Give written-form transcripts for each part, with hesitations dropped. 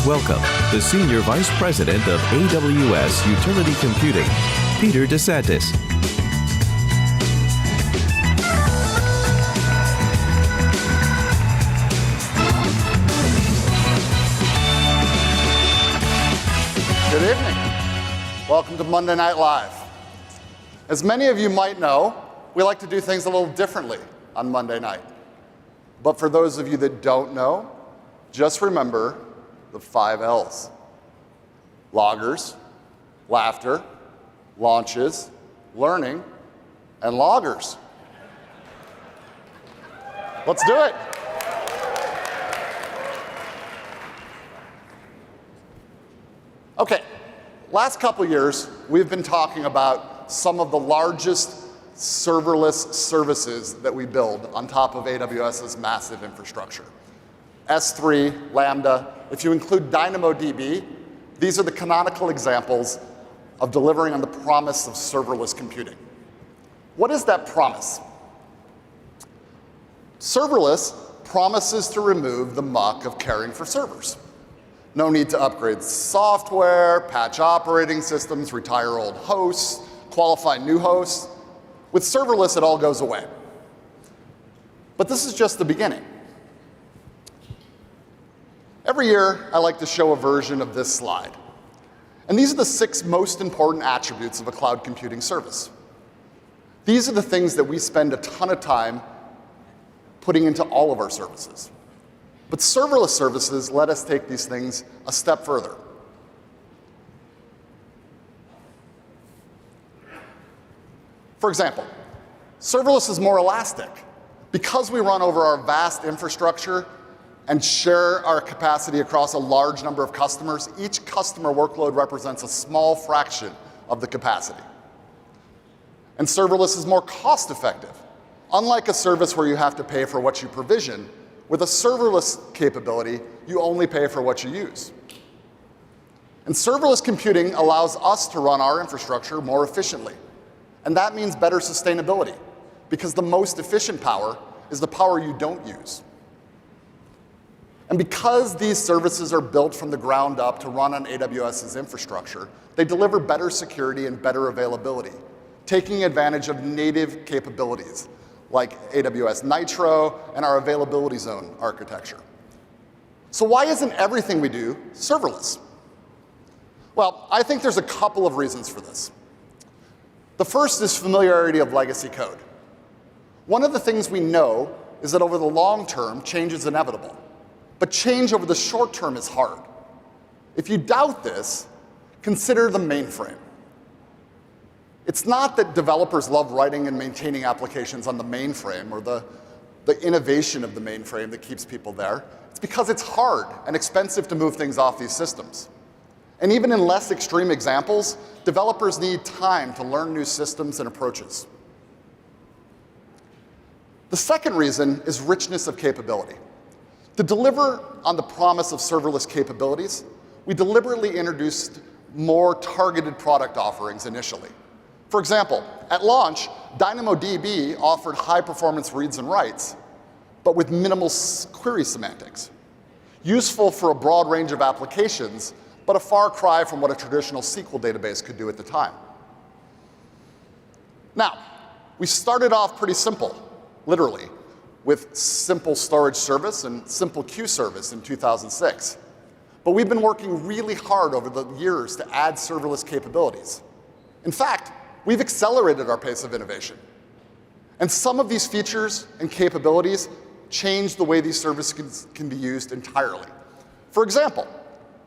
welcome the Senior Vice President of AWS Utility Computing, Peter DeSantis. Good evening. Welcome to Monday Night Live. As many of you might know, we like to do things a little differently on Monday night. But for those of you that don't know, just remember the 5 L's. Loggers, laughter, launches, learning, and loggers. Let's do it. Okay, last couple years, we've been talking about some of the largest serverless services that we build on top of AWS's massive infrastructure. S3, Lambda, if you include DynamoDB, these are the canonical examples of delivering on the promise of serverless computing. What is that promise? Serverless promises to remove the muck of caring for servers. No need to upgrade software, patch operating systems, retire old hosts, qualify new hosts. With serverless, it all goes away. But this is just the beginning. Every year, I like to show a version of this slide. And these are the 6 most important attributes of a cloud computing service. These are the things that we spend a ton of time putting into all of our services. But serverless services let us take these things a step further. For example, serverless is more elastic. Because we run over our vast infrastructure and share our capacity across a large number of customers, each customer workload represents a small fraction of the capacity. And serverless is more cost-effective. Unlike a service where you have to pay for what you provision, with a serverless capability, you only pay for what you use. And serverless computing allows us to run our infrastructure more efficiently. And that means better sustainability, because the most efficient power is the power you don't use. And because these services are built from the ground up to run on AWS's infrastructure, they deliver better security and better availability, taking advantage of native capabilities like AWS Nitro and our availability zone architecture. So why isn't everything we do serverless? Well, I think there's a couple of reasons for this. The first is familiarity of legacy code. One of the things we know is that over the long term, change is inevitable. But change over the short term is hard. If you doubt this, consider the mainframe. It's not that developers love writing and maintaining applications on the mainframe or the innovation of the mainframe that keeps people there. It's because it's hard and expensive to move things off these systems. And even in less extreme examples, developers need time to learn new systems and approaches. The second reason is richness of capability. To deliver on the promise of serverless capabilities, we deliberately introduced more targeted product offerings initially. For example, at launch, DynamoDB offered high-performance reads and writes, but with minimal query semantics. Useful for a broad range of applications, but a far cry from what a traditional SQL database could do at the time. Now, we started off pretty simple, literally, with simple storage service and simple queue service in 2006. But we've been working really hard over the years to add serverless capabilities. In fact, we've accelerated our pace of innovation. And some of these features and capabilities change the way these services can be used entirely. For example,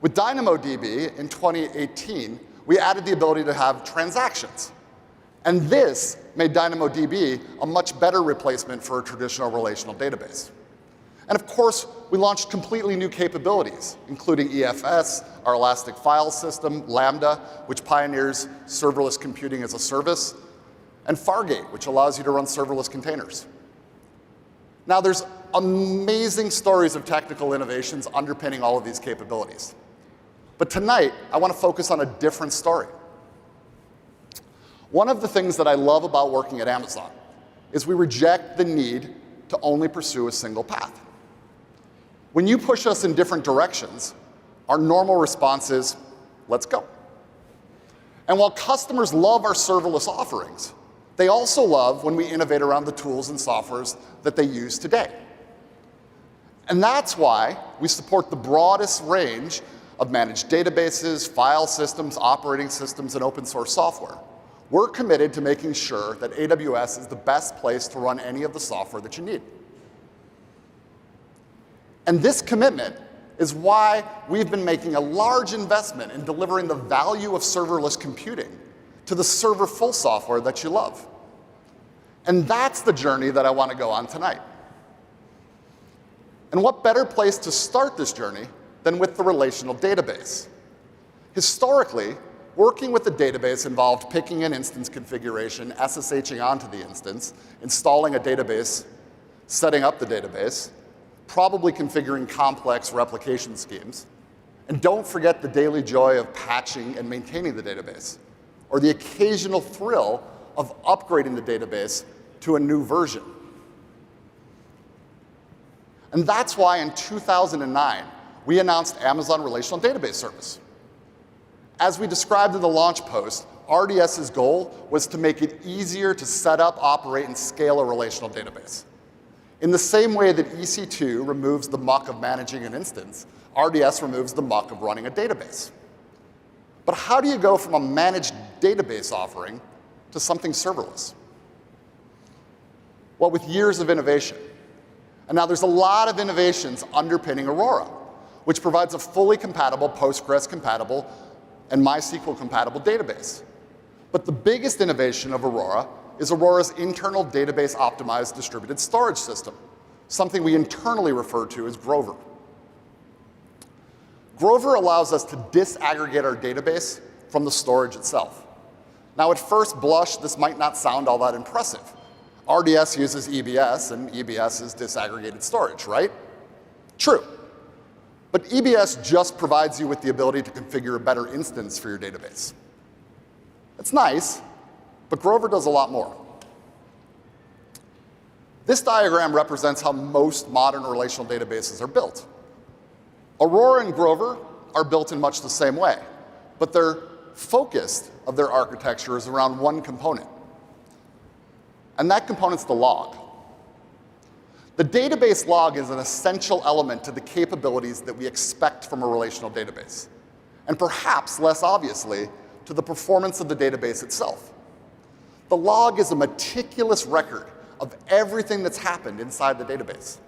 with DynamoDB in 2018, we added the ability to have transactions. And this made DynamoDB a much better replacement for a traditional relational database. And of course, we launched completely new capabilities, including EFS, our elastic file system, Lambda, which pioneers serverless computing as a service, and Fargate, which allows you to run serverless containers. Now, there's amazing stories of technical innovations underpinning all of these capabilities. But tonight, I want to focus on a different story. One of the things that I love about working at Amazon is we reject the need to only pursue a single path. When you push us in different directions, our normal response is, let's go. And while customers love our serverless offerings, they also love when we innovate around the tools and softwares that they use today. And that's why we support the broadest range of managed databases, file systems, operating systems, and open source software. We're committed to making sure that AWS is the best place to run any of the software that you need. And this commitment is why we've been making a large investment in delivering the value of serverless computing to the server-full software that you love. And that's the journey that I want to go on tonight. And what better place to start this journey than with the relational database? Historically, working with the database involved picking an instance configuration, SSHing onto the instance, installing a database, setting up the database, probably configuring complex replication schemes, and don't forget the daily joy of patching and maintaining the database, or the occasional thrill of upgrading the database to a new version. And that's why in 2009, we announced Amazon Relational Database Service. As we described in the launch post, RDS's goal was to make it easier to set up, operate, and scale a relational database. In the same way that EC2 removes the muck of managing an instance, RDS removes the muck of running a database. But how do you go from a managed database offering to something serverless? Well, with years of innovation. And now there's a lot of innovations underpinning Aurora, which provides a fully compatible, Postgres-compatible, and MySQL-compatible database. But the biggest innovation of Aurora is Aurora's internal database-optimized distributed storage system, something we internally refer to as Grover. Grover allows us to disaggregate our database from the storage itself. Now, at first blush, this might not sound all that impressive. RDS uses EBS, and EBS is disaggregated storage, right? True. But EBS just provides you with the ability to configure a better instance for your database. It's nice, but Grover does a lot more. This diagram represents how most modern relational databases are built. Aurora and Grover are built in much the same way, but their focus of their architecture is around one component. And that component's the log. The database log is an essential element to the capabilities that we expect from a relational database, and perhaps less obviously, to the performance of the database itself. The log is a meticulous record of everything that's happened inside the database.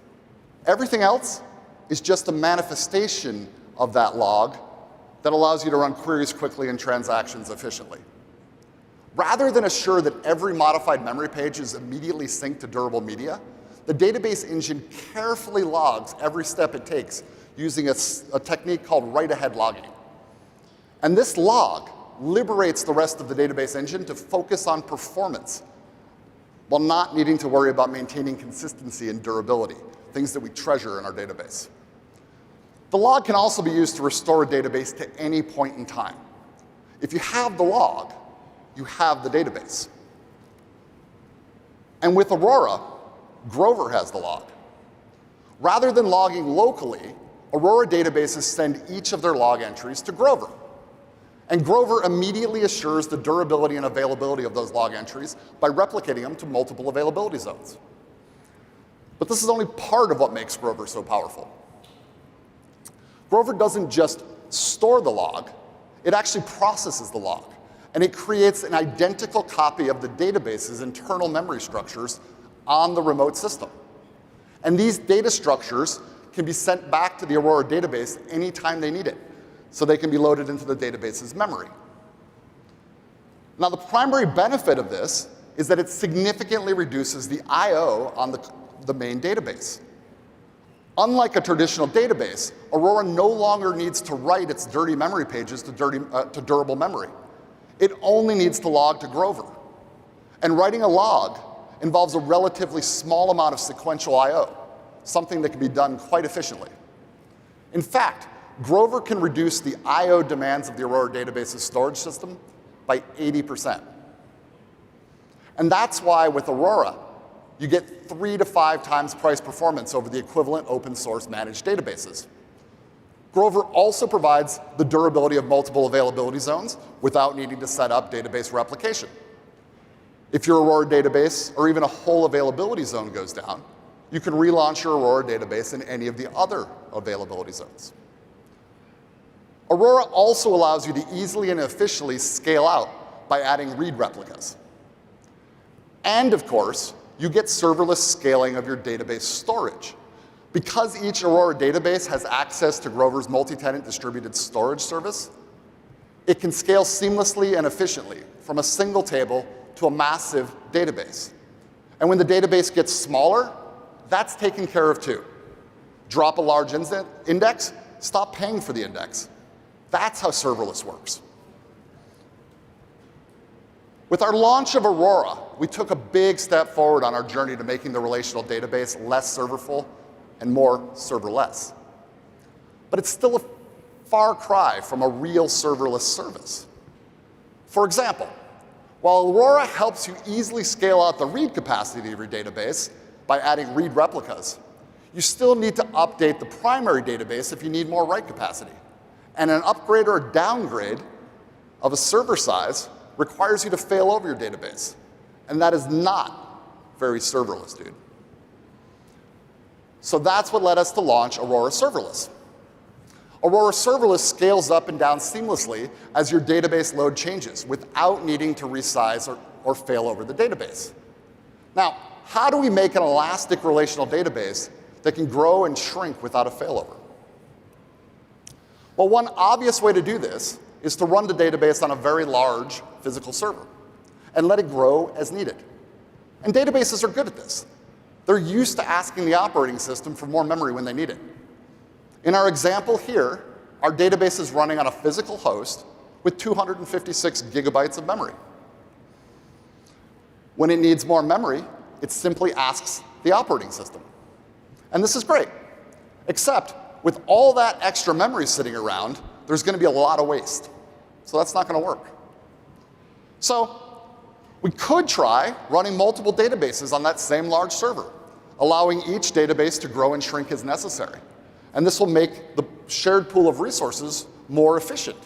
Everything else is just a manifestation of that log that allows you to run queries quickly and transactions efficiently. Rather than assure that every modified memory page is immediately synced to durable media, the database engine carefully logs every step it takes using a technique called write-ahead logging. And this log liberates the rest of the database engine to focus on performance while not needing to worry about maintaining consistency and durability, things that we treasure in our database. The log can also be used to restore a database to any point in time. If you have the log, you have the database. And with Aurora, Grover has the log. Rather than logging locally, Aurora databases send each of their log entries to Grover. And Grover immediately assures the durability and availability of those log entries by replicating them to multiple availability zones. But this is only part of what makes Grover so powerful. Grover doesn't just store the log, it actually processes the log. And it creates an identical copy of the database's internal memory structures on the remote system. And these data structures can be sent back to the Aurora database anytime they need it, so they can be loaded into the database's memory. Now, the primary benefit of this is that it significantly reduces the I/O on the main database. Unlike a traditional database, Aurora no longer needs to write its dirty memory pages to durable memory. It only needs to log to Grover. And writing a log involves a relatively small amount of sequential I/O, something that can be done quite efficiently. In fact, Grover can reduce the I/O demands of the Aurora database's storage system by 80%. And that's why with Aurora, you get 3 to 5 times price performance over the equivalent open source managed databases. Grover also provides the durability of multiple availability zones without needing to set up database replication. If your Aurora database or even a whole availability zone goes down, you can relaunch your Aurora database in any of the other availability zones. Aurora also allows you to easily and efficiently scale out by adding read replicas. And of course, you get serverless scaling of your database storage. Because each Aurora database has access to Grover's multi-tenant distributed storage service, it can scale seamlessly and efficiently from a single table to a massive database. And when the database gets smaller, that's taken care of too. Drop a large index, stop paying for the index. That's how serverless works. With our launch of Aurora, we took a big step forward on our journey to making the relational database less serverful and more serverless. But it's still a far cry from a real serverless service. For example, while Aurora helps you easily scale out the read capacity of your database by adding read replicas, you still need to update the primary database if you need more write capacity. And an upgrade or a downgrade of a server size requires you to fail over your database. And that is not very serverless, dude. So that's what led us to launch Aurora Serverless. Aurora Serverless scales up and down seamlessly as your database load changes without needing to resize or fail over the database. Now, how do we make an elastic relational database that can grow and shrink without a failover? Well, one obvious way to do this is to run the database on a very large physical server and let it grow as needed. And databases are good at this. They're used to asking the operating system for more memory when they need it. In our example here, our database is running on a physical host with 256 gigabytes of memory. When it needs more memory, it simply asks the operating system. And this is great, except with all that extra memory sitting around, there's going to be a lot of waste. So that's not going to work. So we could try running multiple databases on that same large server, allowing each database to grow and shrink as necessary. And this will make the shared pool of resources more efficient.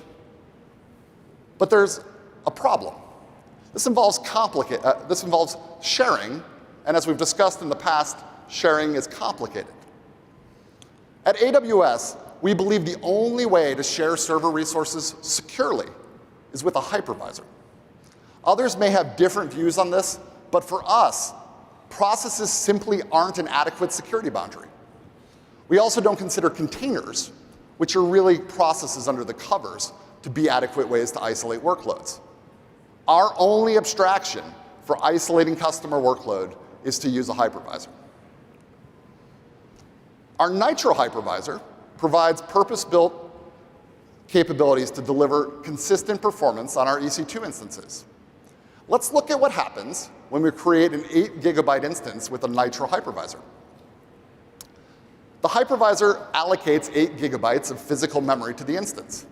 But there's a problem. This involves sharing, and as we've discussed in the past, sharing is complicated. At AWS, we believe the only way to share server resources securely is with a hypervisor. Others may have different views on this, but for us, processes simply aren't an adequate security boundary. We also don't consider containers, which are really processes under the covers, to be adequate ways to isolate workloads. Our only abstraction for isolating customer workload is to use a hypervisor. Our Nitro hypervisor provides purpose-built capabilities to deliver consistent performance on our EC2 instances. Let's look at what happens when we create an 8 gigabyte instance with a Nitro hypervisor. The hypervisor allocates 8 gigabytes of physical memory to the instance,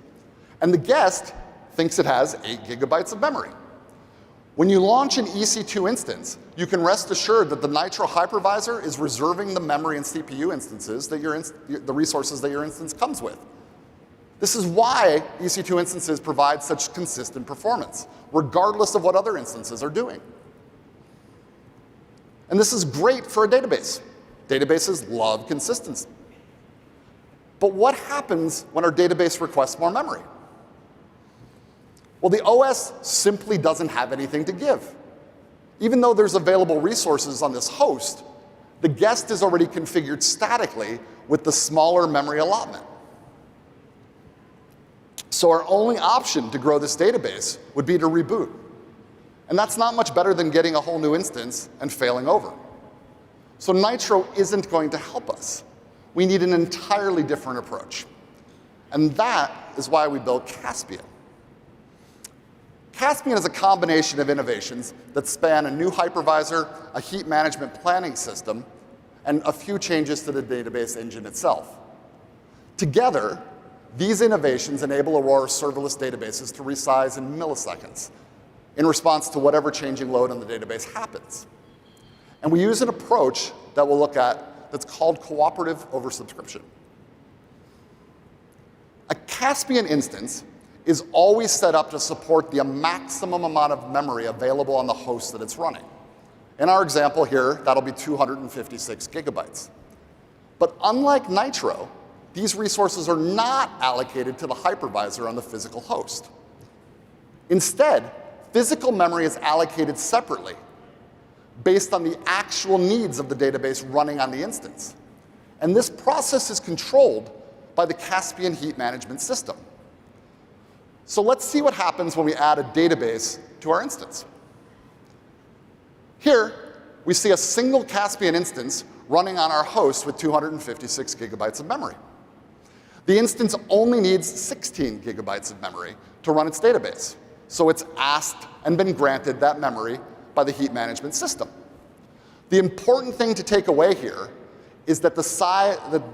and the guest thinks it has 8 gigabytes of memory. When you launch an EC2 instance, you can rest assured that the Nitro hypervisor is reserving the memory and CPU instances that the resources that your instance comes with. This is why EC2 instances provide such consistent performance, regardless of what other instances are doing. And this is great for a database. Databases love consistency. But what happens when our database requests more memory? Well, the OS simply doesn't have anything to give. Even though there's available resources on this host, the guest is already configured statically with the smaller memory allotment. So our only option to grow this database would be to reboot. And that's not much better than getting a whole new instance and failing over. So Nitro isn't going to help us. We need an entirely different approach. And that is why we built Caspian. Caspian is a combination of innovations that span a new hypervisor, a heap management planning system, and a few changes to the database engine itself. Together, these innovations enable Aurora serverless databases to resize in milliseconds in response to whatever changing load on the database happens. And we use an approach that we'll look at that's called cooperative oversubscription. Caspian instance is always set up to support the maximum amount of memory available on the host that it's running. In our example here, that'll be 256 gigabytes. But unlike Nitro, these resources are not allocated to the hypervisor on the physical host. Instead, physical memory is allocated separately based on the actual needs of the database running on the instance. And this process is controlled by the Caspian heat management system. So let's see what happens when we add a database to our instance. Here, we see a single Caspian instance running on our host with 256 gigabytes of memory. The instance only needs 16 gigabytes of memory to run its database. So it's asked and been granted that memory by the heat management system. The important thing to take away here is that the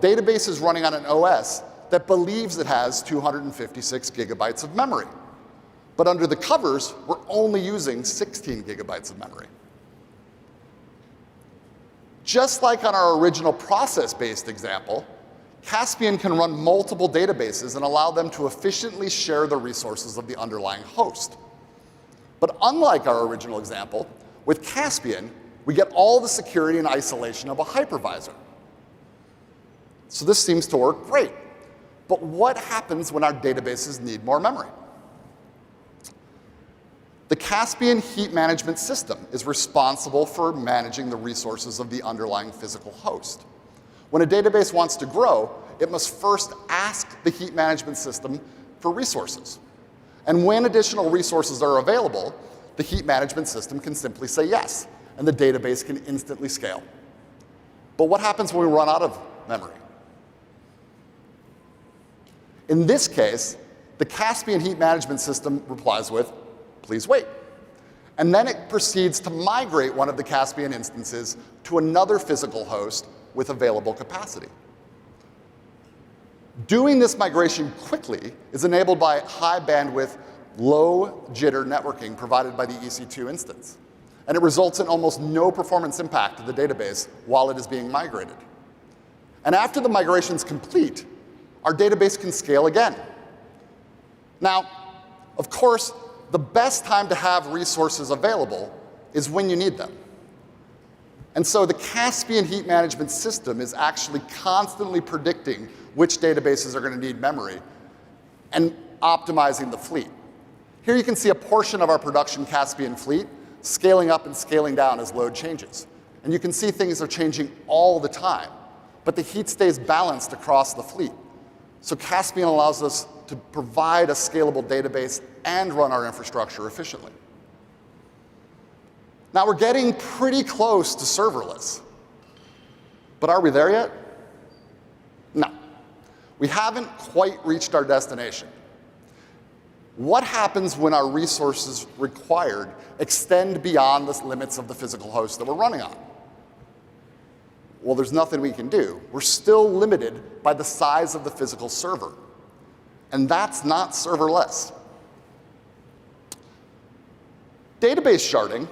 database is running on an OS that believes it has 256 gigabytes of memory. But under the covers, we're only using 16 gigabytes of memory. Just like on our original process-based example, Caspian can run multiple databases and allow them to efficiently share the resources of the underlying host. But unlike our original example, with Caspian, we get all the security and isolation of a hypervisor. So this seems to work great. But what happens when our databases need more memory? The Caspian heat management system is responsible for managing the resources of the underlying physical host. When a database wants to grow, it must first ask the heat management system for resources. And when additional resources are available, the heat management system can simply say yes, and the database can instantly scale. But what happens when we run out of memory? In this case, the Caspian heat management system replies with, "Please wait." And then it proceeds to migrate one of the Caspian instances to another physical host with available capacity. Doing this migration quickly is enabled by high bandwidth, low jitter networking provided by the EC2 instance. And it results in almost no performance impact to the database while it is being migrated. And after the migration is complete, our database can scale again. Now, of course, the best time to have resources available is when you need them. And so the Caspian heat management system is actually constantly predicting which databases are going to need memory and optimizing the fleet. Here you can see a portion of our production Caspian fleet scaling up and scaling down as load changes. And you can see things are changing all the time, but the heat stays balanced across the fleet. So Caspian allows us to provide a scalable database and run our infrastructure efficiently. Now we're getting pretty close to serverless. But are we there yet? No. We haven't quite reached our destination. What happens when our resources required extend beyond the limits of the physical host that we're running on? Well, there's nothing we can do. We're still limited by the size of the physical server. And that's not serverless. Database sharding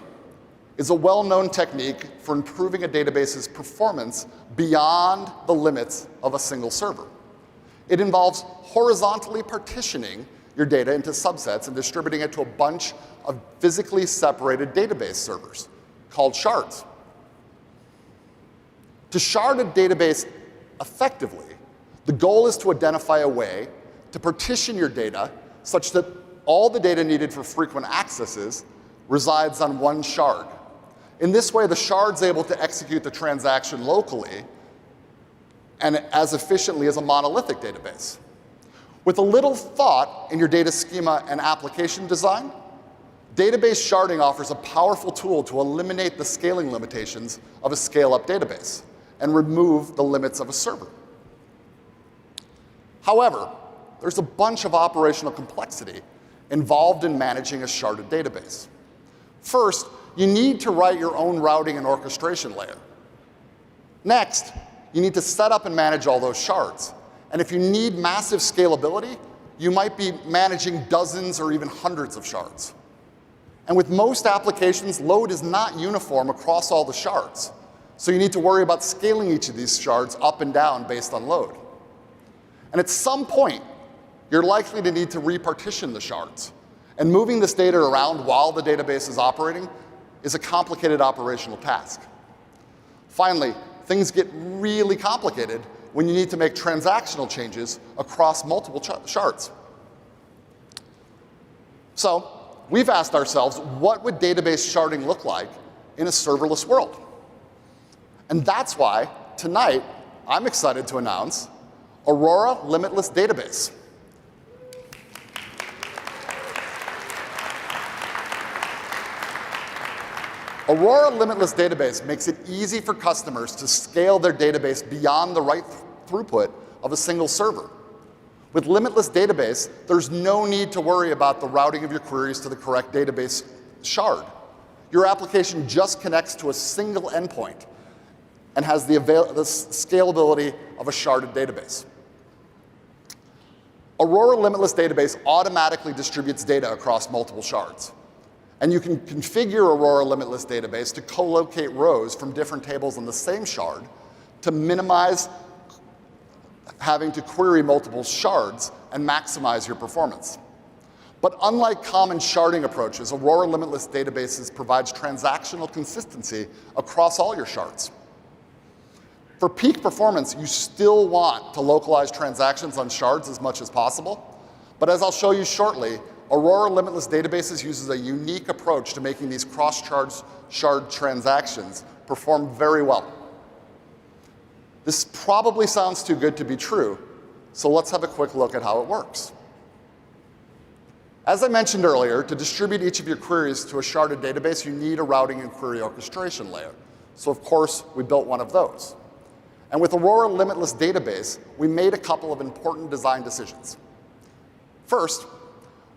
is a well-known technique for improving a database's performance beyond the limits of a single server. It involves horizontally partitioning your data into subsets and distributing it to a bunch of physically separated database servers called shards. To shard a database effectively, the goal is to identify a way to partition your data such that all the data needed for frequent accesses resides on one shard. In this way, the shard's able to execute the transaction locally and as efficiently as a monolithic database. With a little thought in your data schema and application design, database sharding offers a powerful tool to eliminate the scaling limitations of a scale-up database and remove the limits of a server. However, there's a bunch of operational complexity involved in managing a sharded database. First, you need to write your own routing and orchestration layer. Next, you need to set up and manage all those shards. And if you need massive scalability, you might be managing dozens or even hundreds of shards. And with most applications, load is not uniform across all the shards. So you need to worry about scaling each of these shards up and down based on load. And at some point, you're likely to need to repartition the shards. And moving this data around while the database is operating is a complicated operational task. Finally, things get really complicated when you need to make transactional changes across multiple shards. So we've asked ourselves, what would database sharding look like in a serverless world? And that's why tonight I'm excited to announce Aurora Limitless Database. Aurora Limitless Database makes it easy for customers to scale their database beyond the right throughput of a single server. With Limitless Database, there's no need to worry about the routing of your queries to the correct database shard. Your application just connects to a single endpoint and has the scalability of a sharded database. Aurora Limitless Database automatically distributes data across multiple shards. And you can configure Aurora Limitless Database to co-locate rows from different tables on the same shard to minimize having to query multiple shards and maximize your performance. But unlike common sharding approaches, Aurora Limitless Databases provides transactional consistency across all your shards. For peak performance, you still want to localize transactions on shards as much as possible. But as I'll show you shortly, Aurora Limitless Databases uses a unique approach to making these cross-shard transactions perform very well. This probably sounds too good to be true, so let's have a quick look at how it works. As I mentioned earlier, to distribute each of your queries to a sharded database, you need a routing and query orchestration layer. So of course, we built one of those. And with Aurora Limitless Database, we made a couple of important design decisions. First,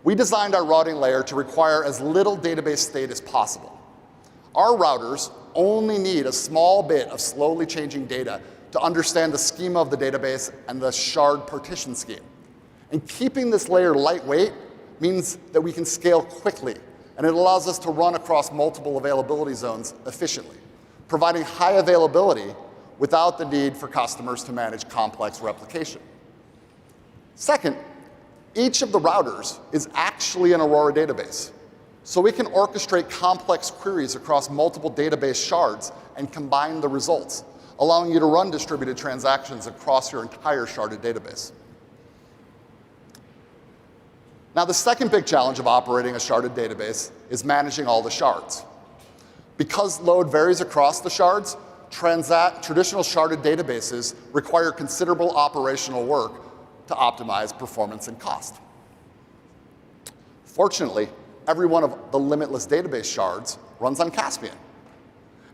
we designed our routing layer to require as little database state as possible. Our routers only need a small bit of slowly changing data to understand the schema of the database and the shard partition scheme. And keeping this layer lightweight means that we can scale quickly, and it allows us to run across multiple availability zones efficiently, providing high availability without the need for customers to manage complex replication. Second, each of the routers is actually an Aurora database. So we can orchestrate complex queries across multiple database shards and combine the results, allowing you to run distributed transactions across your entire sharded database. Now, the second big challenge of operating a sharded database is managing all the shards. Because load varies across the shards, traditional sharded databases require considerable operational work to optimize performance and cost. Fortunately, every one of the Limitless Database shards runs on Caspian.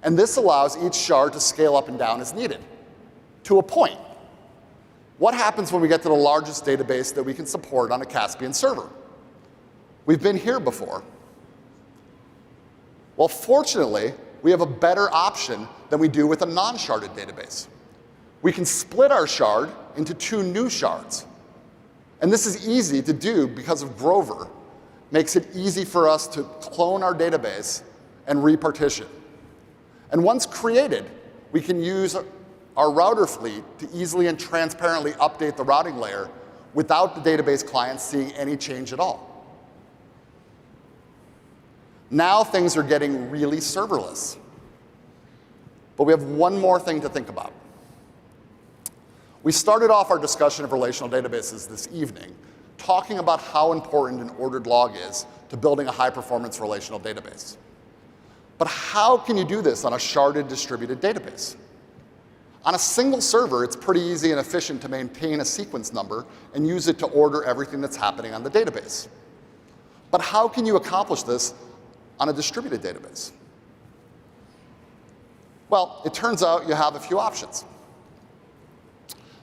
And this allows each shard to scale up and down as needed, to a point. What happens when we get to the largest database that we can support on a Caspian server? We've been here before. Well, fortunately, we have a better option than we do with a non-sharded database. We can split our shard into two new shards. And this is easy to do because of Grover. Makes it easy for us to clone our database and repartition. And once created, we can use our router fleet to easily and transparently update the routing layer without the database client seeing any change at all. Now things are getting really serverless. But we have one more thing to think about. We started off our discussion of relational databases this evening talking about how important an ordered log is to building a high-performance relational database. But how can you do this on a sharded distributed database? On a single server, it's pretty easy and efficient to maintain a sequence number and use it to order everything that's happening on the database. But how can you accomplish this on a distributed database? Well, it turns out you have a few options.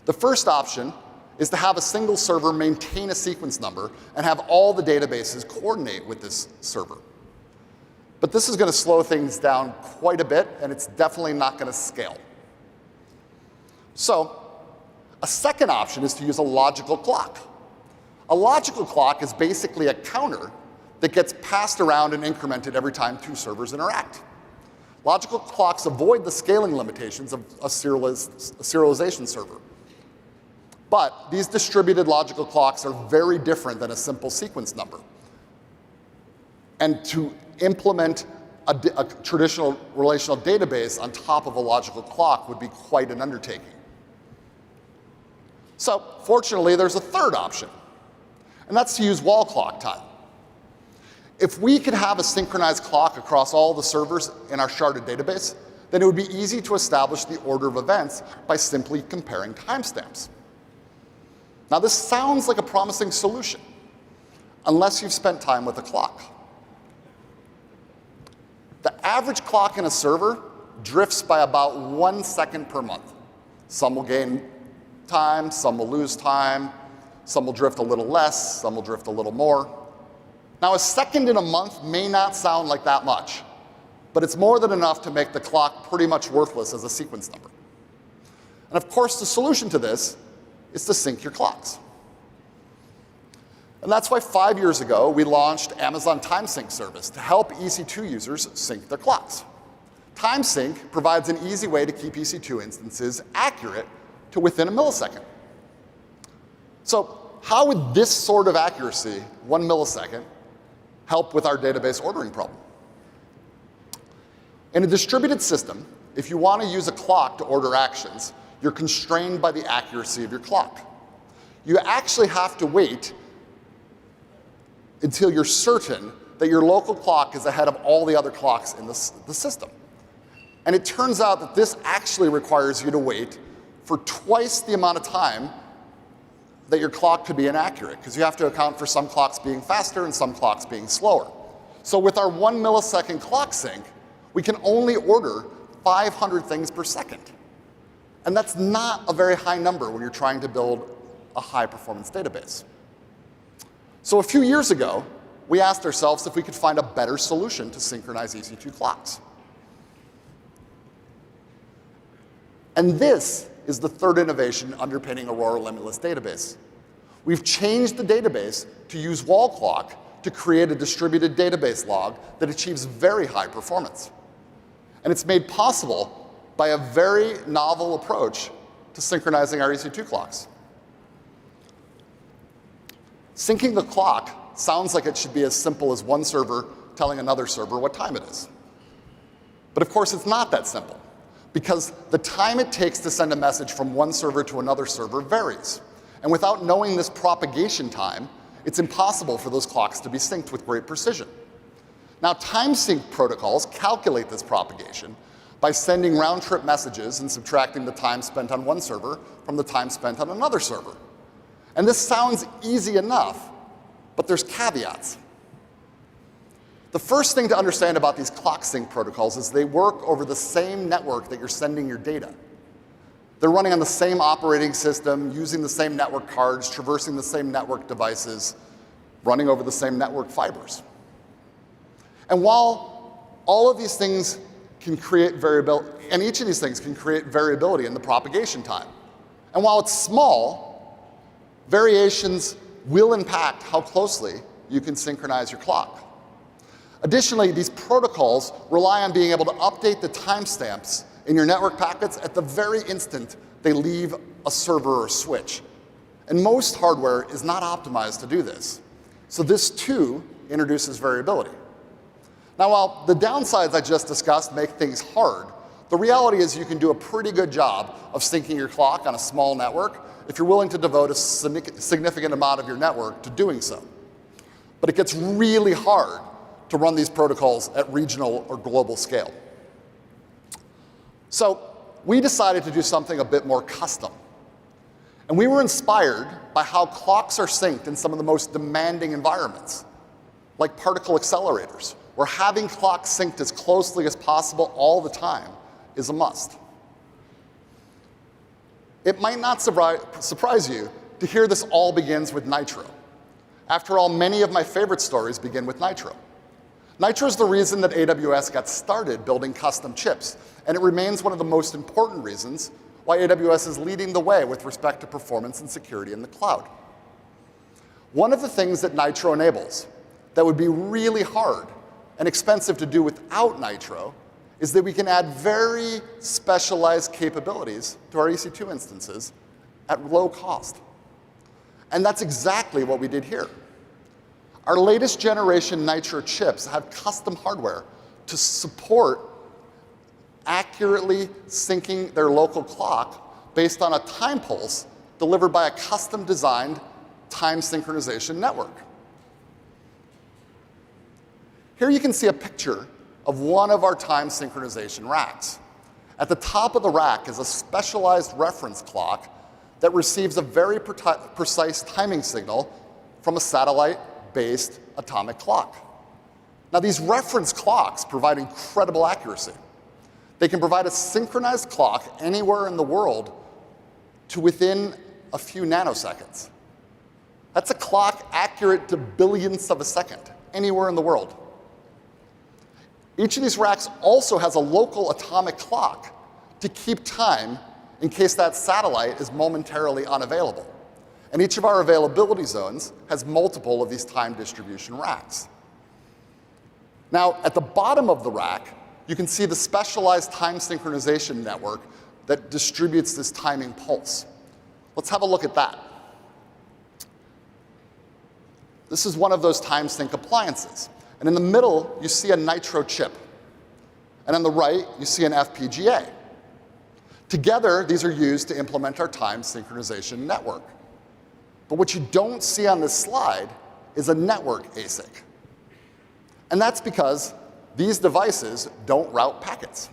The first option is to have a single server maintain a sequence number and have all the databases coordinate with this server. But this is going to slow things down quite a bit, and it's definitely not going to scale. So a second option is to use a logical clock. A logical clock is basically a counter that gets passed around and incremented every time two servers interact. Logical clocks avoid the scaling limitations of a serialization server. But these distributed logical clocks are very different than a simple sequence number. And to implement a traditional relational database on top of a logical clock would be quite an undertaking. So fortunately, there's a third option, and that's to use wall clock time. If we could have a synchronized clock across all the servers in our sharded database, then it would be easy to establish the order of events by simply comparing timestamps. Now, this sounds like a promising solution, unless you've spent time with a clock. The average clock in a server drifts by about 1 second per month. Some will gain time, some will lose time, some will drift a little less, some will drift a little more. Now, a second in a month may not sound like that much, but it's more than enough to make the clock pretty much worthless as a sequence number. And of course, the solution to this is to sync your clocks. And that's why 5 years ago, we launched Amazon TimeSync service to help EC2 users sync their clocks. TimeSync provides an easy way to keep EC2 instances accurate to within a millisecond. So how would this sort of accuracy, 1 millisecond, help with our database ordering problem? In a distributed system, if you want to use a clock to order actions, you're constrained by the accuracy of your clock. You actually have to wait until you're certain that your local clock is ahead of all the other clocks in the system. And it turns out that this actually requires you to wait for twice the amount of time that your clock could be inaccurate, because you have to account for some clocks being faster and some clocks being slower. So with our 1 millisecond clock sync, we can only order 500 things per second. And that's not a very high number when you're trying to build a high-performance database. So a few years ago, we asked ourselves if we could find a better solution to synchronize EC2 clocks. And this is the third innovation underpinning Aurora Limitless Database. We've changed the database to use wall clock to create a distributed database log that achieves very high performance. And it's made possible by a very novel approach to synchronizing our EC2 clocks. Syncing the clock sounds like it should be as simple as one server telling another server what time it is. But of course, it's not that simple, because the time it takes to send a message from one server to another server varies. And without knowing this propagation time, it's impossible for those clocks to be synced with great precision. Now, time sync protocols calculate this propagation by sending round-trip messages and subtracting the time spent on one server from the time spent on another server. And this sounds easy enough, but there's caveats. The first thing to understand about these clock sync protocols is they work over the same network that you're sending your data. They're running on the same operating system, using the same network cards, traversing the same network devices, running over the same network fibers. And while all of these things can create variability, and each of these things can create variability in the propagation time. And while it's small, variations will impact how closely you can synchronize your clock. Additionally, these protocols rely on being able to update the timestamps in your network packets at the very instant they leave a server or switch. And most hardware is not optimized to do this. So this too introduces variability. Now, while the downsides I just discussed make things hard, the reality is you can do a pretty good job of syncing your clock on a small network if you're willing to devote a significant amount of your network to doing so. But it gets really hard to run these protocols at regional or global scale. So we decided to do something a bit more custom. And we were inspired by how clocks are synced in some of the most demanding environments, like particle accelerators, where having clocks synced as closely as possible all the time is a must. It might not surprise you to hear this all begins with Nitro. After all, many of my favorite stories begin with Nitro. Nitro is the reason that AWS got started building custom chips, and it remains one of the most important reasons why AWS is leading the way with respect to performance and security in the cloud. One of the things that Nitro enables that would be really hard and expensive to do without Nitro is that we can add very specialized capabilities to our EC2 instances at low cost. And that's exactly what we did here. Our latest generation Nitro chips have custom hardware to support accurately syncing their local clock based on a time pulse delivered by a custom designed time synchronization network. Here you can see a picture of one of our time synchronization racks. At the top of the rack is a specialized reference clock that receives a very precise timing signal from a satellite-based atomic clock. Now, these reference clocks provide incredible accuracy. They can provide a synchronized clock anywhere in the world to within a few nanoseconds. That's a clock accurate to billionths of a second, anywhere in the world. Each of these racks also has a local atomic clock to keep time in case that satellite is momentarily unavailable. And each of our availability zones has multiple of these time distribution racks. Now, at the bottom of the rack, you can see the specialized time synchronization network that distributes this timing pulse. Let's have a look at that. This is one of those time sync appliances. And in the middle, you see a Nitro chip. And on the right, you see an FPGA. Together, these are used to implement our time synchronization network. But what you don't see on this slide is a network ASIC. And that's because these devices don't route packets.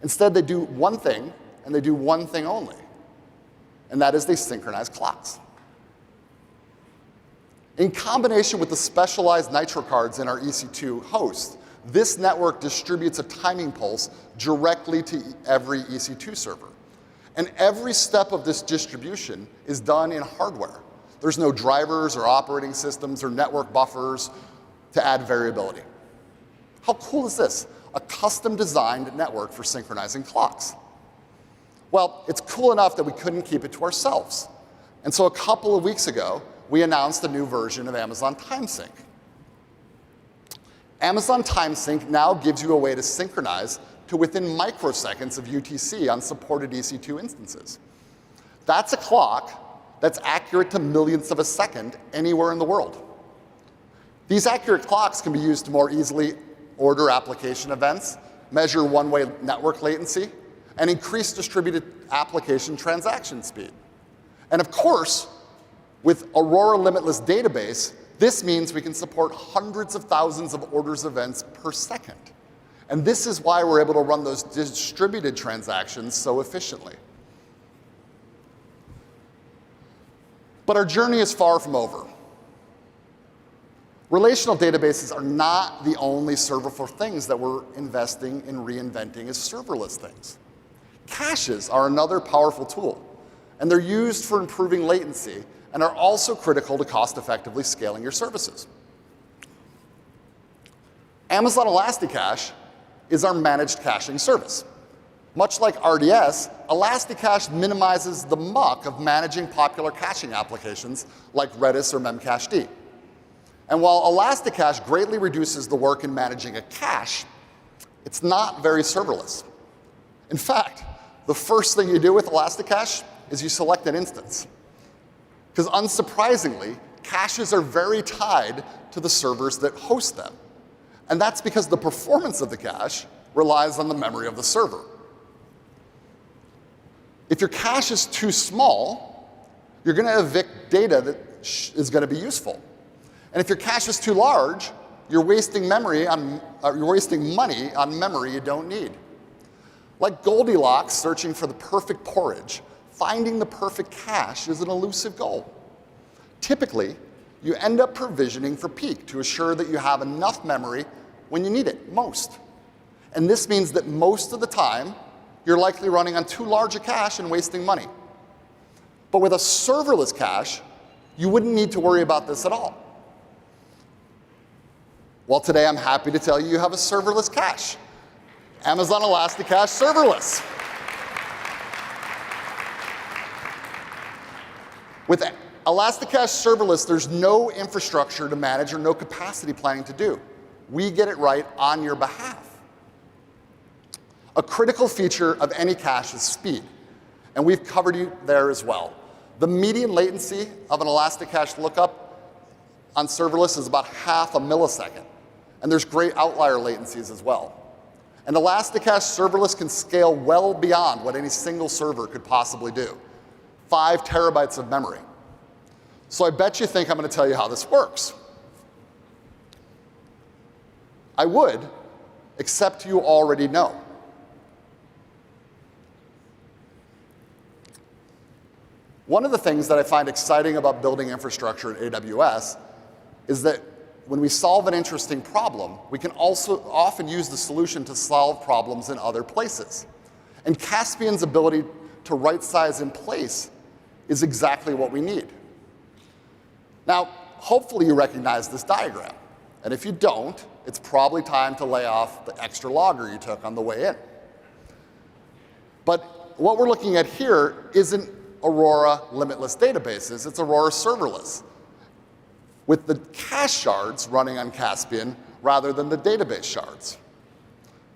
Instead, they do one thing, and they do one thing only. And that is they synchronize clocks. In combination with the specialized Nitro cards in our EC2 host, this network distributes a timing pulse directly to every EC2 server. And every step of this distribution is done in hardware. There's no drivers or operating systems or network buffers to add variability. How cool is this? A custom-designed network for synchronizing clocks. Well, it's cool enough that we couldn't keep it to ourselves. And so a couple of weeks ago, we announced a new version of Amazon TimeSync. Amazon TimeSync now gives you a way to synchronize to within microseconds of UTC on supported EC2 instances. That's a clock that's accurate to millionths of a second anywhere in the world. These accurate clocks can be used to more easily order application events, measure one-way network latency, and increase distributed application transaction speed. And of course, with Aurora Limitless Database, this means we can support hundreds of thousands of orders events per second. And this is why we're able to run those distributed transactions so efficiently. But our journey is far from over. Relational databases are not the only serverless things that we're investing in reinventing as serverless things. Caches are another powerful tool, and they're used for improving latency and are also critical to cost-effectively scaling your services. Amazon Elasticache is our managed caching service. Much like RDS, Elasticache minimizes the muck of managing popular caching applications like Redis or Memcached. And while Elasticache greatly reduces the work in managing a cache, it's not very serverless. In fact, the first thing you do with Elasticache is you select an instance. Because unsurprisingly, caches are very tied to the servers that host them. And that's because the performance of the cache relies on the memory of the server. If your cache is too small, you're going to evict data that is going to be useful. And if your cache is too large, you're wasting money on memory you don't need. Like Goldilocks searching for the perfect porridge, finding the perfect cache is an elusive goal. Typically, you end up provisioning for peak to assure that you have enough memory when you need it most. And this means that most of the time, you're likely running on too large a cache and wasting money. But with a serverless cache, you wouldn't need to worry about this at all. Well, today I'm happy to tell you you have a serverless cache. Amazon Elasticache Serverless. With Elasticache Serverless, there's no infrastructure to manage or no capacity planning to do. We get it right on your behalf. A critical feature of any cache is speed, and we've covered you there as well. The median latency of an Elasticache lookup on serverless is about half a millisecond. And there's great outlier latencies as well. And Elasticache serverless can scale well beyond what any single server could possibly do. 5 terabytes of memory. So I bet you think I'm going to tell you how this works. I would, except you already know. One of the things that I find exciting about building infrastructure at AWS is that when we solve an interesting problem, we can also often use the solution to solve problems in other places. And Caspian's ability to right size in place is exactly what we need. Now, hopefully you recognize this diagram. And if you don't, it's probably time to lay off the extra logger you took on the way in. But what we're looking at here isn't Aurora limitless databases, it's Aurora serverless, with the cache shards running on Caspian rather than the database shards.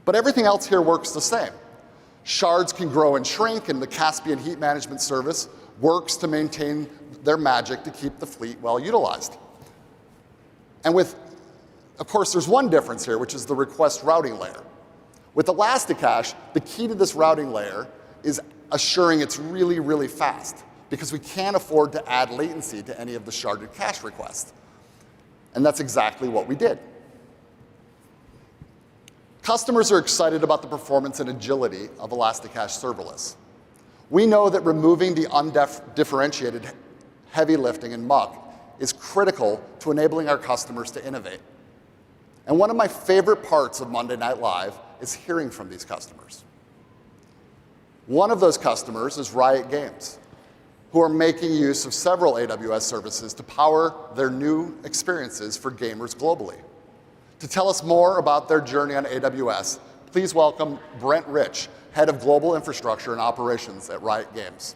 But everything else here works the same. Shards can grow and shrink, and the Caspian Heat Management Service works to maintain their magic to keep the fleet well utilized. And of course, there's one difference here, which is the request routing layer. With Elasticache, the key to this routing layer is assuring it's really, really fast, because we can't afford to add latency to any of the sharded cache requests. And that's exactly what we did. Customers are excited about the performance and agility of Elasticache serverless. We know that removing the undifferentiated heavy lifting and muck is critical to enabling our customers to innovate. And one of my favorite parts of Monday Night Live is hearing from these customers. One of those customers is Riot Games, who are making use of several AWS services to power their new experiences for gamers globally. To tell us more about their journey on AWS, please welcome Brent Rich, Head of Global Infrastructure and Operations at Riot Games.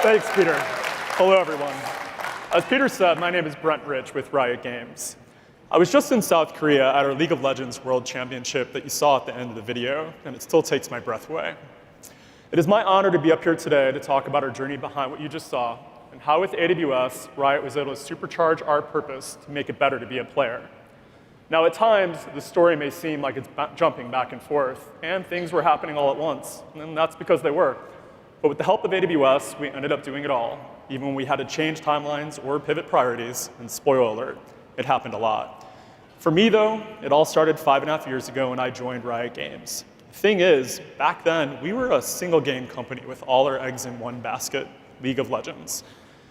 Thanks, Peter. Hello, everyone. As Peter said, my name is Brent Rich with Riot Games. I was just in South Korea at our League of Legends World Championship that you saw at the end of the video, and it still takes my breath away. It is my honor to be up here today to talk about our journey behind what you just saw, and how with AWS, Riot was able to supercharge our purpose to make it better to be a player. Now, at times, the story may seem like it's jumping back and forth, and things were happening all at once, and that's because they were. But with the help of AWS, we ended up doing it all, even when we had to change timelines or pivot priorities, and spoiler alert, it happened a lot. For me, though, it all started 5.5 years ago when I joined Riot Games. The thing is, back then, we were a single game company with all our eggs in one basket, League of Legends.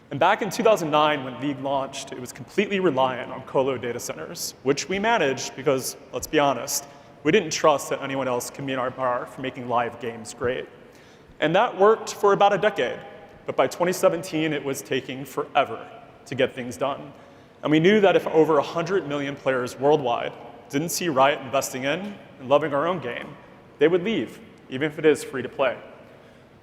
And back in 2009, when League launched, it was completely reliant on colo data centers, which we managed because, let's be honest, we didn't trust that anyone else could meet our bar for making live games great. And that worked for about a decade. But by 2017, it was taking forever to get things done. And we knew that if over 100 million players worldwide didn't see Riot investing in and loving our own game, they would leave, even if it is free to play.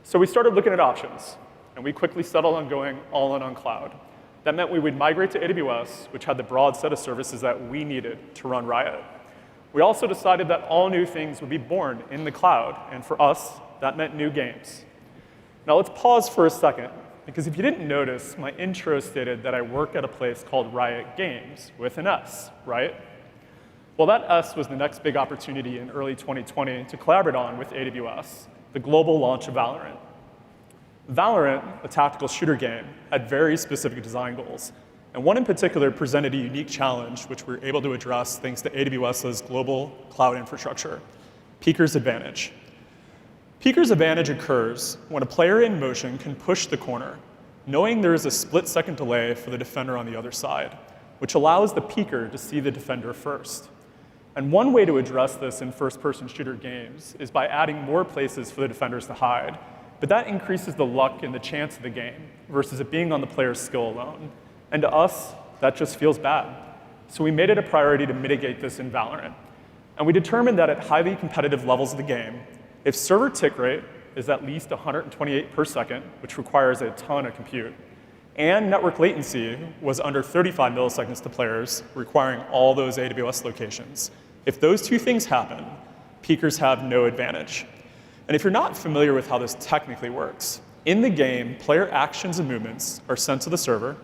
So we started looking at options, and we quickly settled on going all in on cloud. That meant we would migrate to AWS, which had the broad set of services that we needed to run Riot. We also decided that all new things would be born in the cloud, and for us, that meant new games. Now let's pause for a second, because if you didn't notice, my intro stated that I work at a place called Riot Games, with an S, right? Well, that S was the next big opportunity in early 2020 to collaborate on with AWS, the global launch of Valorant, a tactical shooter game, had very specific design goals, And one in particular presented a unique challenge, which we were able to address thanks to AWS's global cloud infrastructure: peeker's advantage. Peeker's advantage occurs when a player in motion can push the corner, knowing there is a split-second delay for the defender on the other side, which allows the peeker to see the defender first. And one way to address this in first-person shooter games is by adding more places for the defenders to hide. But that increases the luck and the chance of the game versus it being on the player's skill alone. And to us, that just feels bad. So we made it a priority to mitigate this in Valorant. And we determined that at highly competitive levels of the game, if server tick rate is at least 128 per second, which requires a ton of compute, and network latency was under 35 milliseconds to players, requiring all those AWS locations, if those two things happen, peekers have no advantage. And if you're not familiar with how this technically works, in the game, player actions and movements are sent to the server.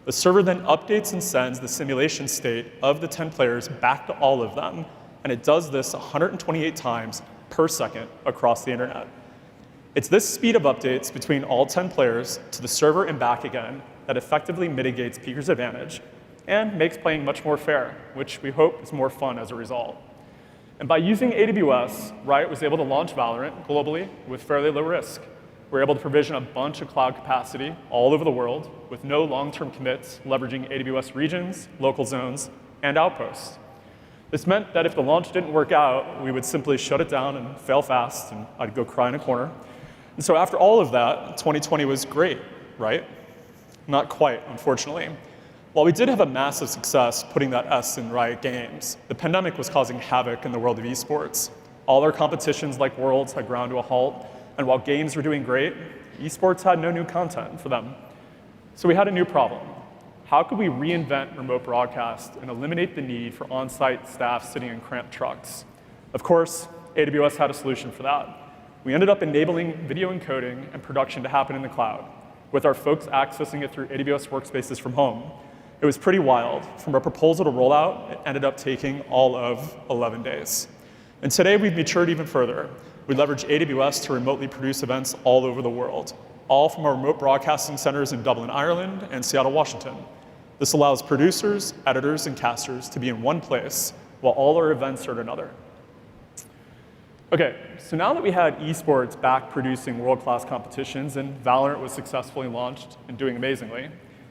The server then updates and sends the simulation state of the 10 players back to all of them, and it does this 128 times per second across the internet. It's this speed of updates between all 10 players to the server and back again that effectively mitigates peeker's advantage and makes playing much more fair, which we hope is more fun as a result. And by using AWS, Riot was able to launch Valorant globally with fairly low risk. We're able to provision a bunch of cloud capacity all over the world with no long-term commits, leveraging AWS regions, local zones, and outposts. This meant that if the launch didn't work out, we would simply shut it down and fail fast, and I'd go cry in a corner. And so after all of that, 2020 was great, right? Not quite, unfortunately. While we did have a massive success putting that S in Riot Games, the pandemic was causing havoc in the world of esports. All our competitions like Worlds had ground to a halt, and while games were doing great, esports had no new content for them. So we had a new problem. How could we reinvent remote broadcast and eliminate the need for on-site staff sitting in cramped trucks? Of course, AWS had a solution for that. We ended up enabling video encoding and production to happen in the cloud, with our folks accessing it through AWS workspaces from home. It was pretty wild. From a proposal to rollout, it ended up taking all of 11 days. And today we've matured even further. We leverage AWS to remotely produce events all over the world, all from our remote broadcasting centers in Dublin, Ireland, and Seattle, Washington. This allows producers, editors, and casters to be in one place, while all our events are at another. Okay, so now that we had esports back producing world-class competitions and Valorant was successfully launched and doing amazingly,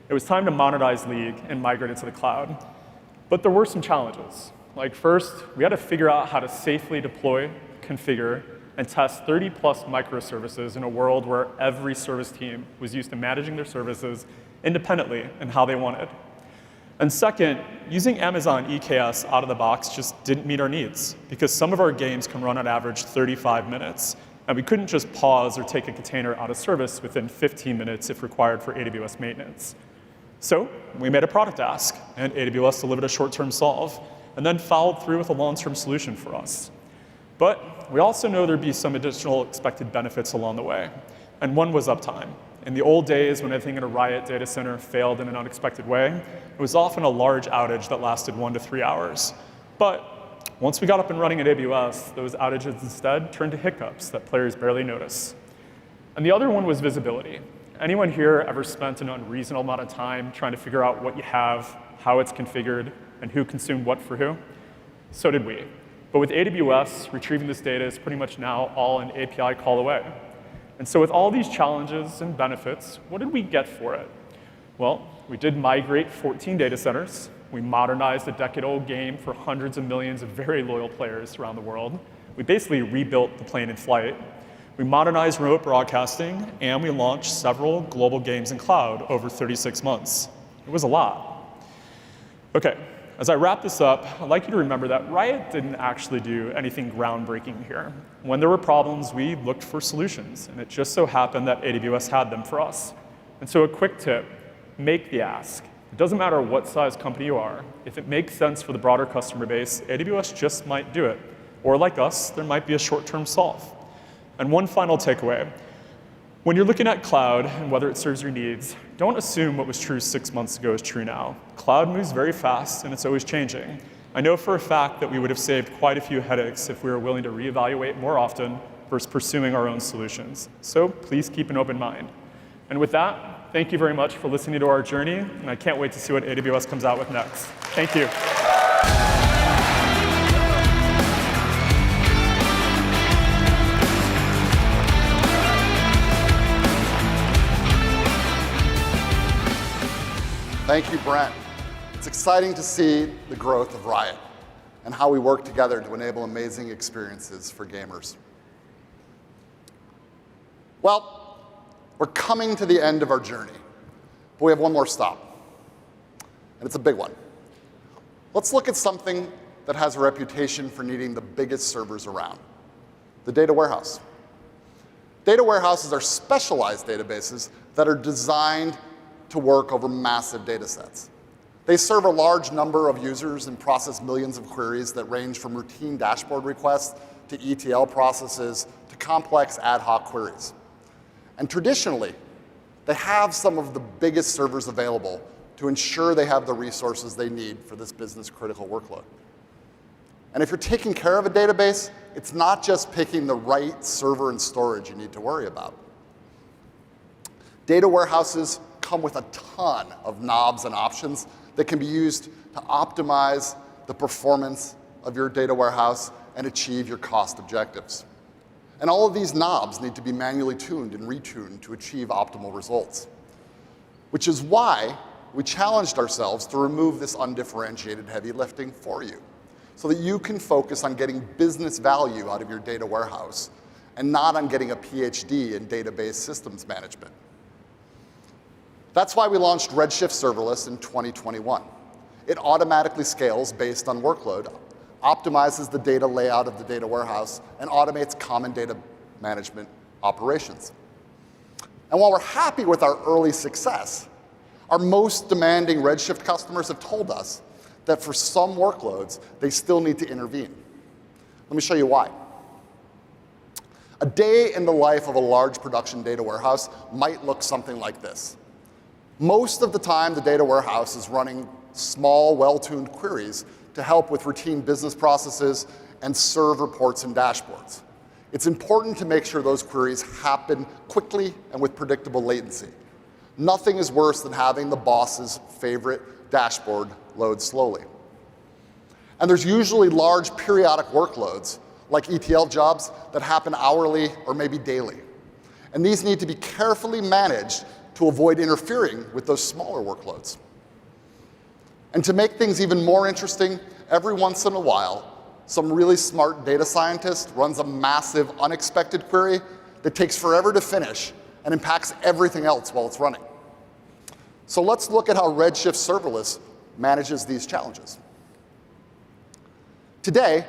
it was time to modernize League and migrate it to the cloud. But there were some challenges. Like first, we had to figure out how to safely deploy, configure, and test 30-plus microservices in a world where every service team was used to managing their services independently and how they wanted. And second, using Amazon EKS out of the box just didn't meet our needs because some of our games can run on average 35 minutes, and we couldn't just pause or take a container out of service within 15 minutes if required for AWS maintenance. So we made a product ask, and AWS delivered a short-term solve, and then followed through with a long-term solution for us. But we also know there'd be some additional expected benefits along the way, and one was uptime. In the old days, when anything in a Riot data center failed in an unexpected way, it was often a large outage that lasted 1 to 3 hours. But once we got up and running at AWS, those outages instead turned to hiccups that players barely notice. And the other one was visibility. Anyone here ever spent an unreasonable amount of time trying to figure out what you have, how it's configured, and who consumed what for who? So did we. But with AWS, retrieving this data is pretty much now all an API call away. And so with all these challenges and benefits, what did we get for it? Well, we did migrate 14 data centers. We modernized a decade-old game for hundreds of millions of very loyal players around the world. We basically rebuilt the plane in flight. We modernized remote broadcasting, and we launched several global games in cloud over 36 months. It was a lot. Okay, as I wrap this up, I'd like you to remember that Riot didn't actually do anything groundbreaking here. When there were problems, we looked for solutions, and it just so happened that AWS had them for us. And so a quick tip, make the ask. It doesn't matter what size company you are. If it makes sense for the broader customer base, AWS just might do it. Or like us, there might be a short-term solve. And one final takeaway. When you're looking at cloud and whether it serves your needs, don't assume what was true 6 months ago is true now. Cloud moves very fast and it's always changing. I know for a fact that we would have saved quite a few headaches if we were willing to reevaluate more often versus pursuing our own solutions. So please keep an open mind. And with that, Thank you very much for listening to our journey, and I can't wait to see what AWS comes out with next. Thank you. Thank you, Brent. It's exciting to see the growth of Riot and how we work together to enable amazing experiences for gamers. Well, we're coming to the end of our journey, but we have one more stop, and it's a big one. Let's look at something that has a reputation for needing the biggest servers around, the data warehouse. Data warehouses are specialized databases that are designed to work over massive data sets. They serve a large number of users and process millions of queries that range from routine dashboard requests to ETL processes to complex ad hoc queries. And traditionally, they have some of the biggest servers available to ensure they have the resources they need for this business-critical workload. And if you're taking care of a database, it's not just picking the right server and storage you need to worry about. Data warehouses come with a ton of knobs and options that can be used to optimize the performance of your data warehouse and achieve your cost objectives. And all of these knobs need to be manually tuned and retuned to achieve optimal results, which is why we challenged ourselves to remove this undifferentiated heavy lifting for you so that you can focus on getting business value out of your data warehouse and not on getting a PhD in database systems management. That's why we launched Redshift Serverless in 2021. It automatically scales based on workload, optimizes the data layout of the data warehouse, and automates common data management operations. And while we're happy with our early success, our most demanding Redshift customers have told us that for some workloads, they still need to intervene. Let me show you why. A day in the life of a large production data warehouse might look something like this. Most of the time, the data warehouse is running small, well-tuned queries to help with routine business processes and serve reports and dashboards. It's important to make sure those queries happen quickly and with predictable latency. Nothing is worse than having the boss's favorite dashboard load slowly. And there's usually large periodic workloads, like ETL jobs, that happen hourly or maybe daily. And these need to be carefully managed to avoid interfering with those smaller workloads. And to make things even more interesting, every once in a while, some really smart data scientist runs a massive unexpected query that takes forever to finish and impacts everything else while it's running. So let's look at how Redshift Serverless manages these challenges. Today,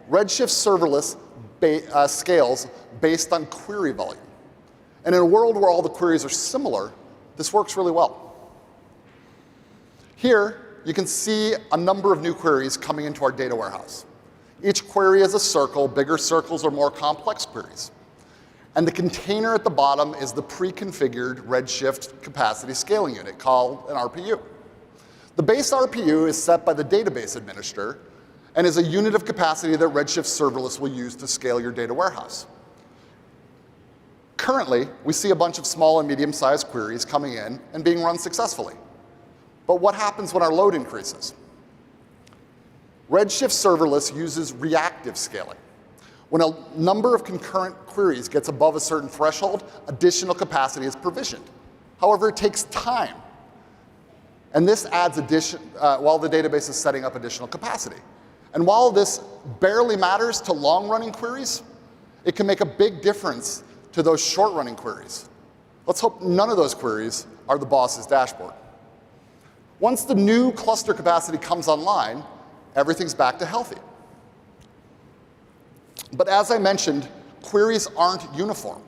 Redshift Serverless scales based on query volume. And in a world where all the queries are similar, this works really well. Here, you can see a number of new queries coming into our data warehouse. Each query is a circle. Bigger circles are more complex queries. And the container at the bottom is the pre-configured Redshift capacity scaling unit called an RPU. The base RPU is set by the database administrator and is a unit of capacity that Redshift Serverless will use to scale your data warehouse. Currently, we see a bunch of small and medium-sized queries coming in and being run successfully. But what happens when our load increases? Redshift Serverless uses reactive scaling. When a number of concurrent queries gets above a certain threshold, additional capacity is provisioned. However, it takes time. And this adds while the database is setting up additional capacity. And while this barely matters to long-running queries, it can make a big difference to those short-running queries. Let's hope none of those queries are the boss's dashboard. Once the new cluster capacity comes online, everything's back to healthy. But as I mentioned, queries aren't uniform.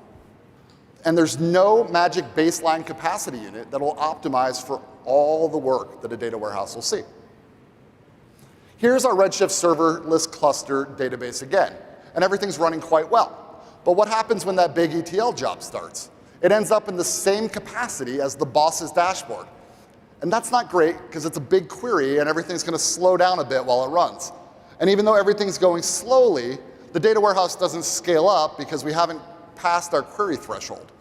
And there's no magic baseline capacity unit that will optimize for all the work that a data warehouse will see. Here's our Redshift serverless cluster database again, and everything's running quite well. But what happens when that big ETL job starts? It ends up in the same capacity as the boss's dashboard. And that's not great, because it's a big query, and everything's going to slow down a bit while it runs. And even though everything's going slowly, the data warehouse doesn't scale up because we haven't passed our query threshold.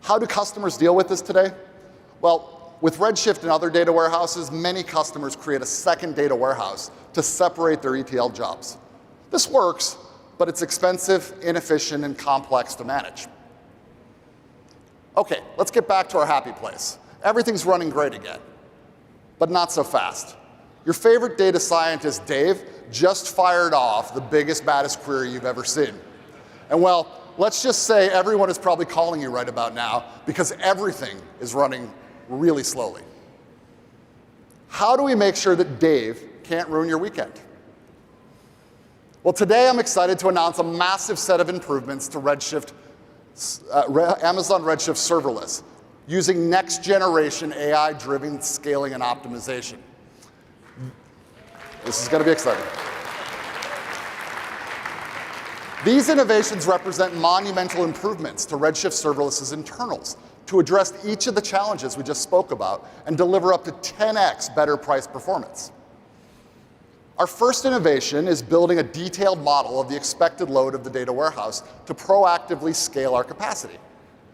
How do customers deal with this today? Well, with Redshift and other data warehouses, many customers create a second data warehouse to separate their ETL jobs. This works, but it's expensive, inefficient, and complex to manage. Okay, let's get back to our happy place. Everything's running great again, but not so fast. Your favorite data scientist, Dave, just fired off the biggest, baddest query you've ever seen. And well, let's just say everyone is probably calling you right about now because everything is running really slowly. How do we make sure that Dave can't ruin your weekend? Well, today I'm excited to announce a massive set of improvements to Redshift, Amazon Redshift serverless, using next-generation AI-driven scaling and optimization. This is going to be exciting. These innovations represent monumental improvements to Redshift serverless's internals to address each of the challenges we just spoke about and deliver up to 10x better price performance. Our first innovation is building a detailed model of the expected load of the data warehouse to proactively scale our capacity.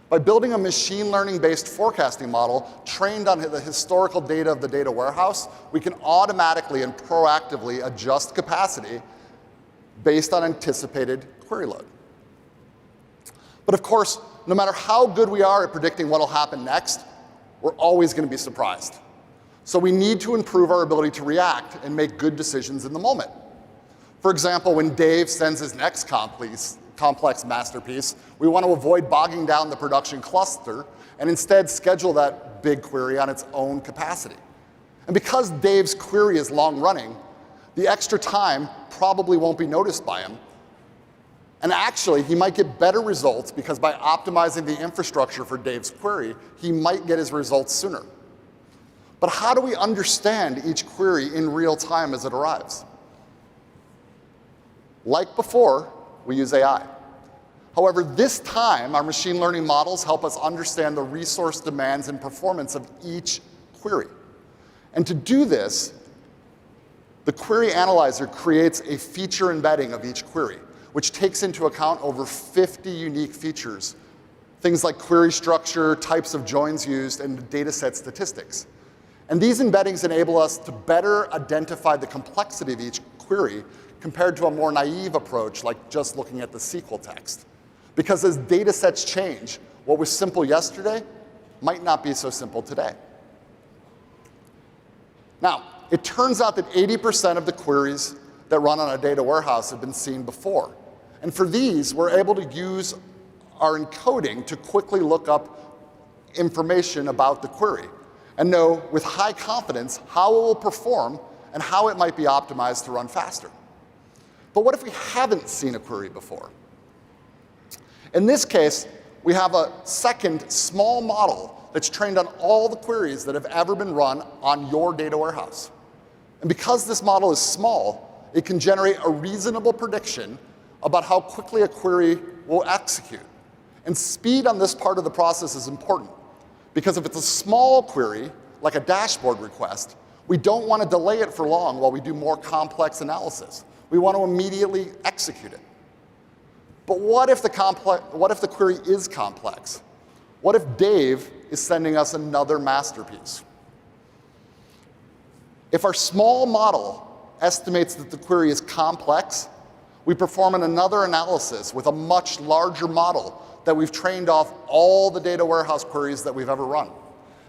By building a machine learning-based forecasting model trained on the historical data of the data warehouse, we can automatically and proactively adjust capacity based on anticipated query load. But of course, no matter how good we are at predicting what will happen next, we're always going to be surprised. So we need to improve our ability to react and make good decisions in the moment. For example, when Dave sends his next complex masterpiece, we want to avoid bogging down the production cluster and instead schedule that big query on its own capacity. And because Dave's query is long running, the extra time probably won't be noticed by him. And actually, he might get better results because by optimizing the infrastructure for Dave's query, he might get his results sooner. But how do we understand each query in real time as it arrives? Like before, we use AI. However, this time, our machine learning models help us understand the resource demands and performance of each query. And to do this, the query analyzer creates a feature embedding of each query, which takes into account over 50 unique features, things like query structure, types of joins used, and dataset statistics. And these embeddings enable us to better identify the complexity of each query compared to a more naive approach like just looking at the SQL text. Because as datasets change, what was simple yesterday might not be so simple today. Now, it turns out that 80% of the queries that run on a data warehouse have been seen before. And for these, we're able to use our encoding to quickly look up information about the query and know with high confidence how it will perform and how it might be optimized to run faster. But what if we haven't seen a query before? In this case, we have a second small model that's trained on all the queries that have ever been run on your data warehouse. And because this model is small, it can generate a reasonable prediction about how quickly a query will execute. And speed on this part of the process is important, because if it's a small query, like a dashboard request, we don't want to delay it for long while we do more complex analysis. We want to immediately execute it. But what if the query is complex? What if Dave is sending us another masterpiece? If our small model estimates that the query is complex, we perform another analysis with a much larger model that we've trained off all the data warehouse queries that we've ever run,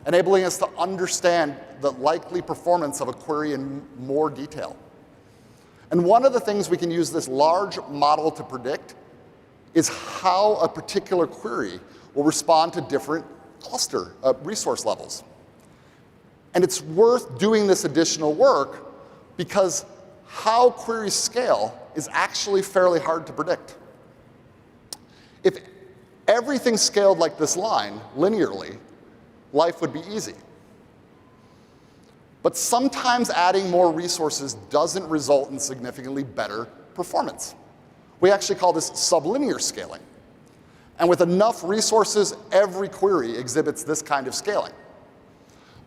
enabling us to understand the likely performance of a query in more detail. And one of the things we can use this large model to predict is how a particular query will respond to different cluster resource levels. And it's worth doing this additional work because how queries scale is actually fairly hard to predict. If everything scaled like this line, linearly, life would be easy. But sometimes adding more resources doesn't result in significantly better performance. We actually call this sublinear scaling. And with enough resources, every query exhibits this kind of scaling.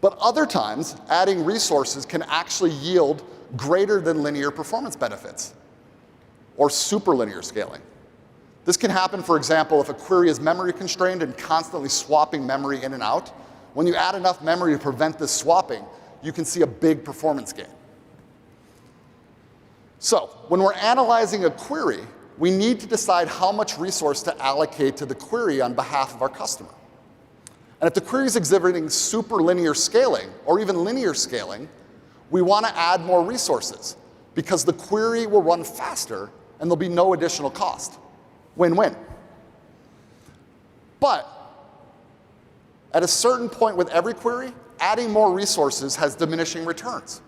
But other times, adding resources can actually yield greater than linear performance benefits, or superlinear scaling. This can happen, for example, if a query is memory constrained and constantly swapping memory in and out. When you add enough memory to prevent this swapping, you can see a big performance gain. So when we're analyzing a query, we need to decide how much resource to allocate to the query on behalf of our customer. And if the query is exhibiting super linear scaling, or even linear scaling, we want to add more resources, because the query will run faster and there'll be no additional cost. Win-win. But at a certain point with every query, adding more resources has diminishing returns.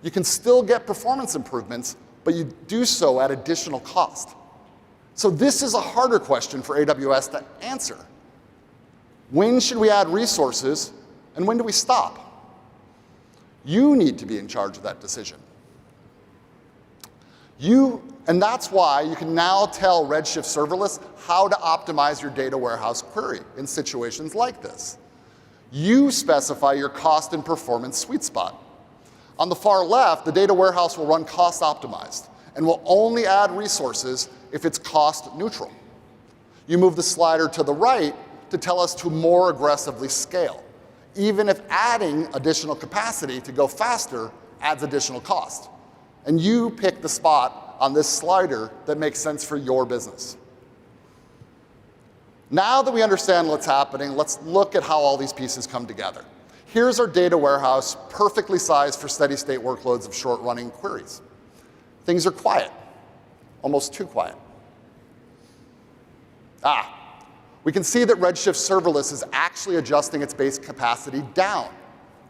You can still get performance improvements, but you do so at additional cost. So this is a harder question for AWS to answer. When should we add resources, and when do we stop? You need to be in charge of that decision. And that's why you can now tell Redshift Serverless how to optimize your data warehouse query in situations like this. You specify your cost and performance sweet spot. On the far left, the data warehouse will run cost optimized and will only add resources if it's cost neutral. You move the slider to the right to tell us to more aggressively scale, even if adding additional capacity to go faster adds additional cost. And you pick the spot on this slider that makes sense for your business. Now that we understand what's happening, let's look at how all these pieces come together. Here's our data warehouse, perfectly sized for steady state workloads of short-running queries. Things are quiet, almost too quiet. We can see that Redshift Serverless is actually adjusting its base capacity down.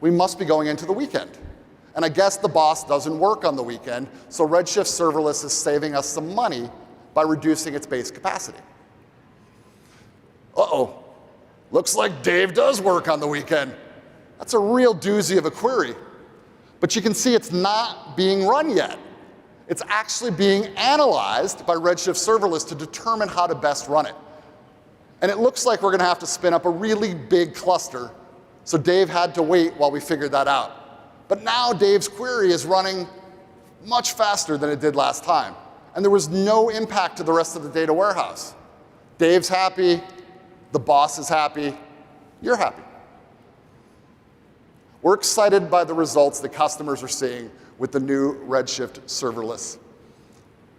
We must be going into the weekend. And I guess the boss doesn't work on the weekend, so Redshift Serverless is saving us some money by reducing its base capacity. Uh-oh, looks like Dave does work on the weekend. That's a real doozy of a query. But you can see it's not being run yet. It's actually being analyzed by Redshift Serverless to determine how to best run it. And it looks like we're going to have to spin up a really big cluster, so Dave had to wait while we figured that out. But now Dave's query is running much faster than it did last time. And there was no impact to the rest of the data warehouse. Dave's happy, the boss is happy, you're happy. We're excited by the results that customers are seeing with the new Redshift Serverless.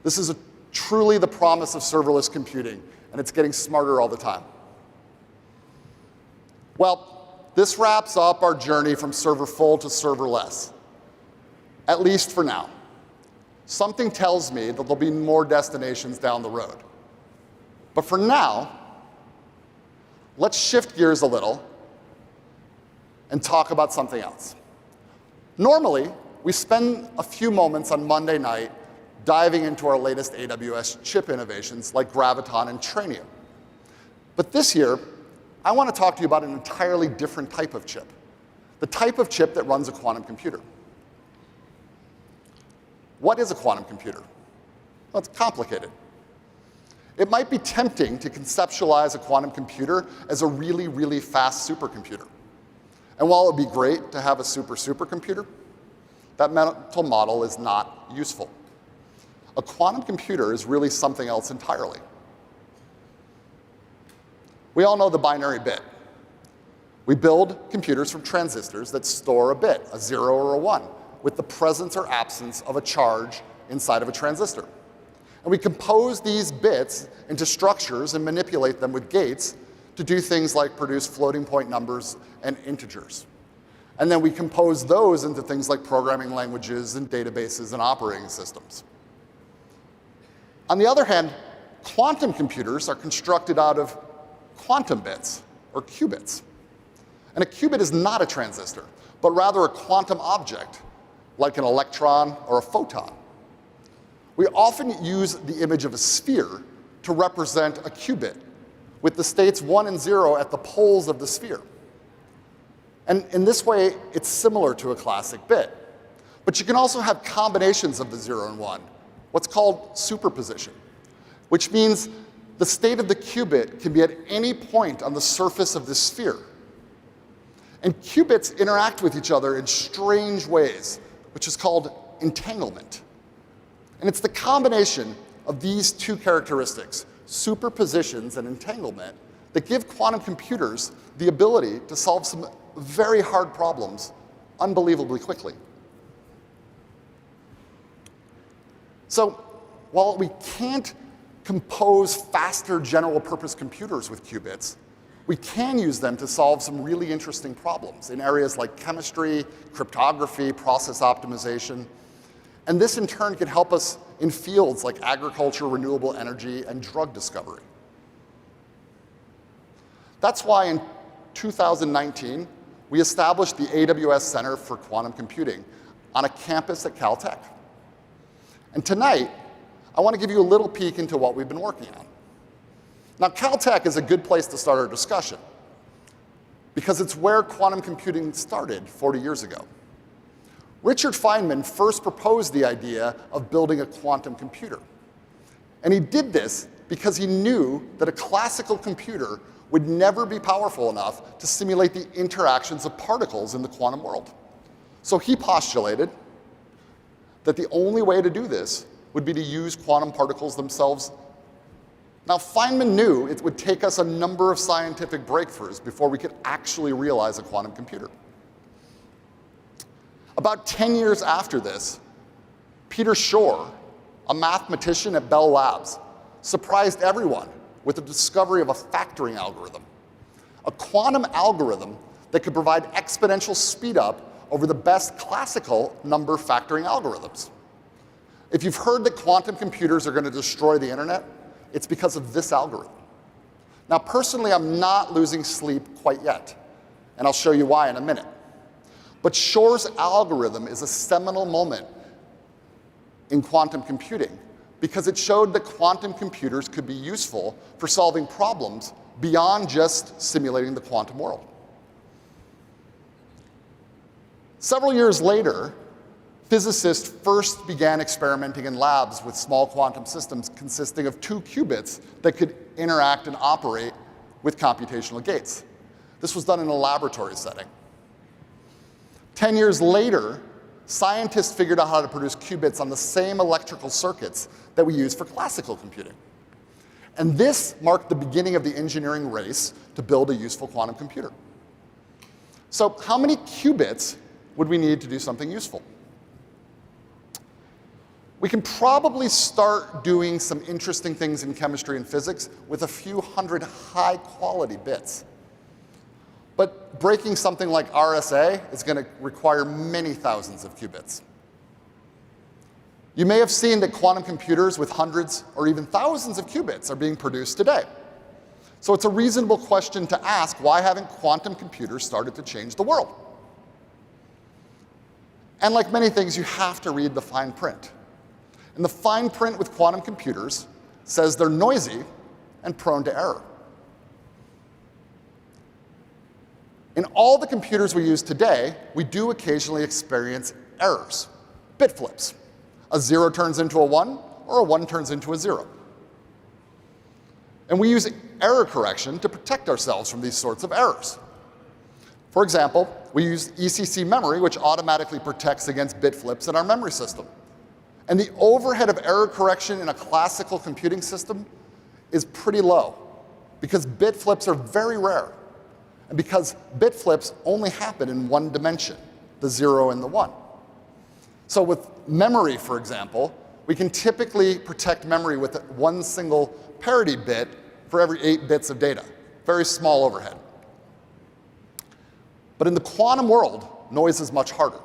This is truly the promise of serverless computing, and it's getting smarter all the time. Well, this wraps up our journey from serverful to serverless, at least for now. Something tells me that there'll be more destinations down the road. But for now, let's shift gears a little and talk about something else. Normally, we spend a few moments on Monday night diving into our latest AWS chip innovations like Graviton and Trainium. But this year, I want to talk to you about an entirely different type of chip, the type of chip that runs a quantum computer. What is a quantum computer? Well, it's complicated. It might be tempting to conceptualize a quantum computer as a really, really fast supercomputer. And while it would be great to have a supercomputer, that mental model is not useful. A quantum computer is really something else entirely. We all know the binary bit. We build computers from transistors that store a bit, a 0 or a 1, with the presence or absence of a charge inside of a transistor. And we compose these bits into structures and manipulate them with gates to do things like produce floating point numbers and integers. And then we compose those into things like programming languages and databases and operating systems. On the other hand, quantum computers are constructed out of quantum bits, or qubits. And a qubit is not a transistor, but rather a quantum object, like an electron or a photon. We often use the image of a sphere to represent a qubit, with the states 1 and 0 at the poles of the sphere. And in this way, it's similar to a classic bit. But you can also have combinations of the 0 and 1, what's called superposition, which means the state of the qubit can be at any point on the surface of this sphere. And qubits interact with each other in strange ways, which is called entanglement. And it's the combination of these two characteristics, superpositions and entanglement that give quantum computers the ability to solve some very hard problems unbelievably quickly. So while we can't compose faster general-purpose computers with qubits, we can use them to solve some really interesting problems in areas like chemistry, cryptography, process optimization. And this, in turn, can help us in fields like agriculture, renewable energy, and drug discovery. That's why in 2019, we established the AWS Center for Quantum Computing on a campus at Caltech. And tonight, I want to give you a little peek into what we've been working on. Now, Caltech is a good place to start our discussion because it's where quantum computing started 40 years ago. Richard Feynman first proposed the idea of building a quantum computer. And he did this because he knew that a classical computer would never be powerful enough to simulate the interactions of particles in the quantum world. So he postulated that the only way to do this would be to use quantum particles themselves. Now, Feynman knew it would take us a number of scientific breakthroughs before we could actually realize a quantum computer. About 10 years after this, Peter Shor, a mathematician at Bell Labs, surprised everyone with the discovery of a factoring algorithm, a quantum algorithm that could provide exponential speed up over the best classical number factoring algorithms. If you've heard that quantum computers are going to destroy the internet, it's because of this algorithm. Now, personally, I'm not losing sleep quite yet, and I'll show you why in a minute. But Shor's algorithm is a seminal moment in quantum computing because it showed that quantum computers could be useful for solving problems beyond just simulating the quantum world. Several years later, physicists first began experimenting in labs with small quantum systems consisting of 2 qubits that could interact and operate with computational gates. This was done in a laboratory setting. 10 years later, scientists figured out how to produce qubits on the same electrical circuits that we use for classical computing. And this marked the beginning of the engineering race to build a useful quantum computer. So how many qubits would we need to do something useful? We can probably start doing some interesting things in chemistry and physics with a few hundred high-quality bits. But breaking something like RSA is going to require many thousands of qubits. You may have seen that quantum computers with hundreds or even thousands of qubits are being produced today. So it's a reasonable question to ask, why haven't quantum computers started to change the world? And like many things, you have to read the fine print. And the fine print with quantum computers says they're noisy and prone to error. In all the computers we use today, we do occasionally experience errors, bit flips. A 0 turns into a 1, or a 1 turns into a 0. And we use error correction to protect ourselves from these sorts of errors. For example, we use ECC memory, which automatically protects against bit flips in our memory system. And the overhead of error correction in a classical computing system is pretty low because bit flips are very rare and because bit flips only happen in one dimension, the 0 and the 1. So with memory, for example, we can typically protect memory with one single parity bit for every 8 bits of data. Very small overhead. But in the quantum world, noise is much harder.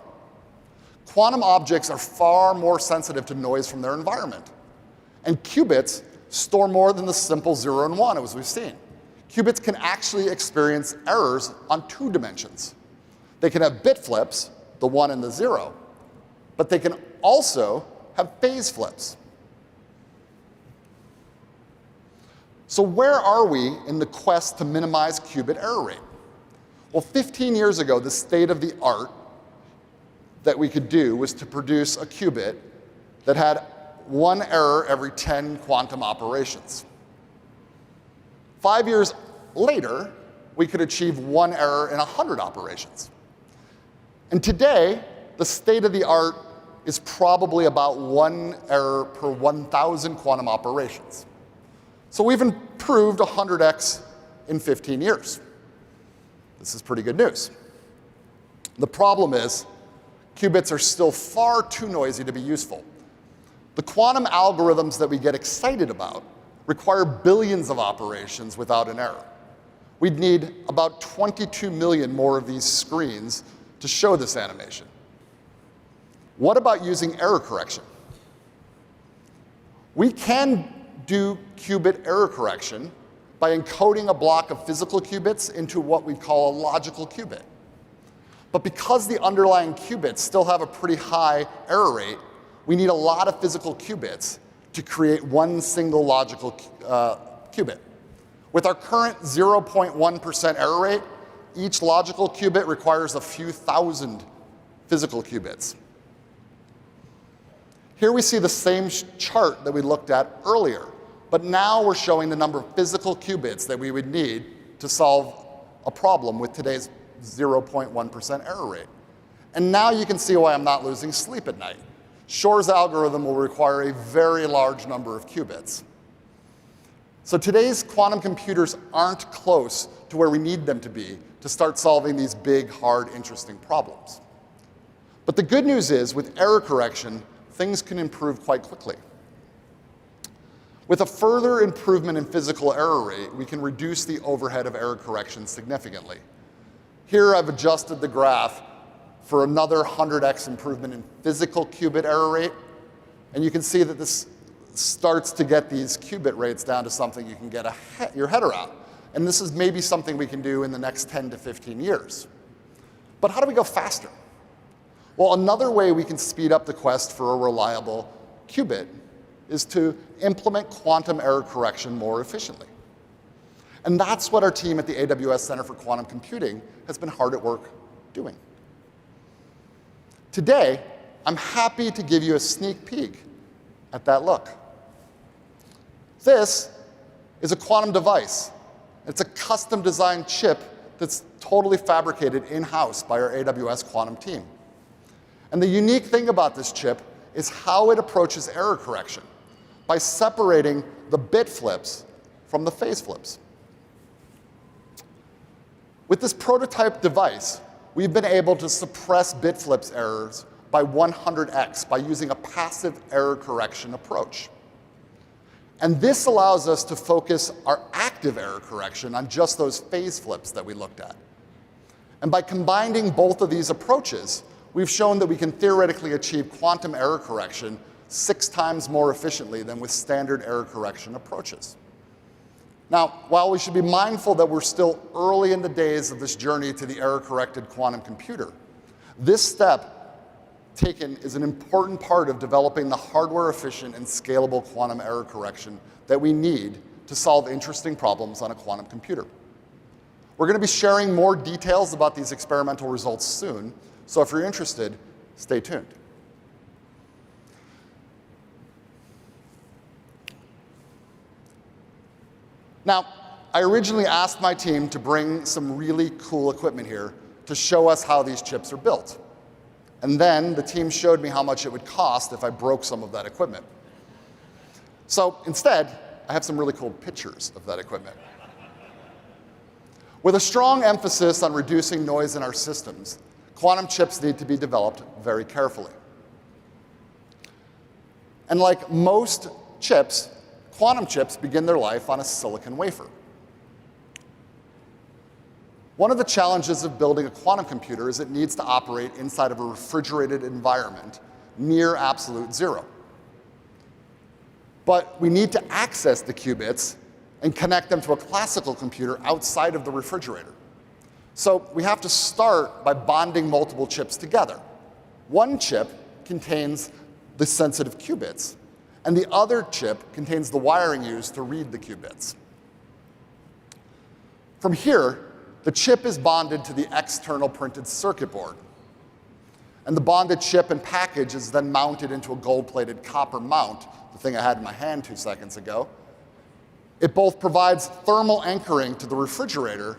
Quantum objects are far more sensitive to noise from their environment. And qubits store more than the simple 0 and 1, as we've seen. Qubits can actually experience errors on 2 dimensions. They can have bit flips, the 1 and the 0, but they can also have phase flips. So where are we in the quest to minimize qubit error rate? Well, 15 years ago, the state of the art that we could do was to produce a qubit that had 1 error every 10 quantum operations. 5 years later, we could achieve 1 error in 100 operations. And today, the state of the art is probably about 1 error per 1,000 quantum operations. So we've improved 100x in 15 years. This is pretty good news. The problem is, qubits are still far too noisy to be useful. The quantum algorithms that we get excited about require billions of operations without an error. We'd need about 22 million more of these screens to show this animation. What about using error correction? We can do qubit error correction by encoding a block of physical qubits into what we call a logical qubit. But because the underlying qubits still have a pretty high error rate, we need a lot of physical qubits to create one single logical qubit. With our current 0.1% error rate, each logical qubit requires a few thousand physical qubits. Here we see the same chart that we looked at earlier, but now we're showing the number of physical qubits that we would need to solve a problem with today's 0.1% error rate. And now you can see why I'm not losing sleep at night. Shor's algorithm will require a very large number of qubits. So today's quantum computers aren't close to where we need them to be to start solving these big, hard, interesting problems. But the good news is, with error correction, things can improve quite quickly. With a further improvement in physical error rate, we can reduce the overhead of error correction significantly. Here I've adjusted the graph for another 100x improvement in physical qubit error rate. And you can see that this starts to get these qubit rates down to something you can get your head around. And this is maybe something we can do in the next 10 to 15 years. But how do we go faster? Well, another way we can speed up the quest for a reliable qubit is to implement quantum error correction more efficiently. And that's what our team at the AWS Center for Quantum Computing has been hard at work doing. Today, I'm happy to give you a sneak peek at that look. This is a quantum device. It's a custom-designed chip that's totally fabricated in-house by our AWS quantum team. And the unique thing about this chip is how it approaches error correction by separating the bit flips from the phase flips. With this prototype device, we've been able to suppress bit flips errors by 100x by using a passive error correction approach. And this allows us to focus our active error correction on just those phase flips that we looked at. And by combining both of these approaches, we've shown that we can theoretically achieve quantum error correction 6 times more efficiently than with standard error correction approaches. Now, while we should be mindful that we're still early in the days of this journey to the error-corrected quantum computer, this step taken is an important part of developing the hardware-efficient and scalable quantum error correction that we need to solve interesting problems on a quantum computer. We're going to be sharing more details about these experimental results soon, so if you're interested, stay tuned. Now, I originally asked my team to bring some really cool equipment here to show us how these chips are built. And then the team showed me how much it would cost if I broke some of that equipment. So instead, I have some really cool pictures of that equipment. With a strong emphasis on reducing noise in our systems, quantum chips need to be developed very carefully. And like most chips, quantum chips begin their life on a silicon wafer. One of the challenges of building a quantum computer is it needs to operate inside of a refrigerated environment near absolute zero. But we need to access the qubits and connect them to a classical computer outside of the refrigerator. So we have to start by bonding multiple chips together. One chip contains the sensitive qubits, and the other chip contains the wiring used to read the qubits. From here, the chip is bonded to the external printed circuit board. And the bonded chip and package is then mounted into a gold-plated copper mount, the thing I had in my hand 2 seconds ago. It both provides thermal anchoring to the refrigerator,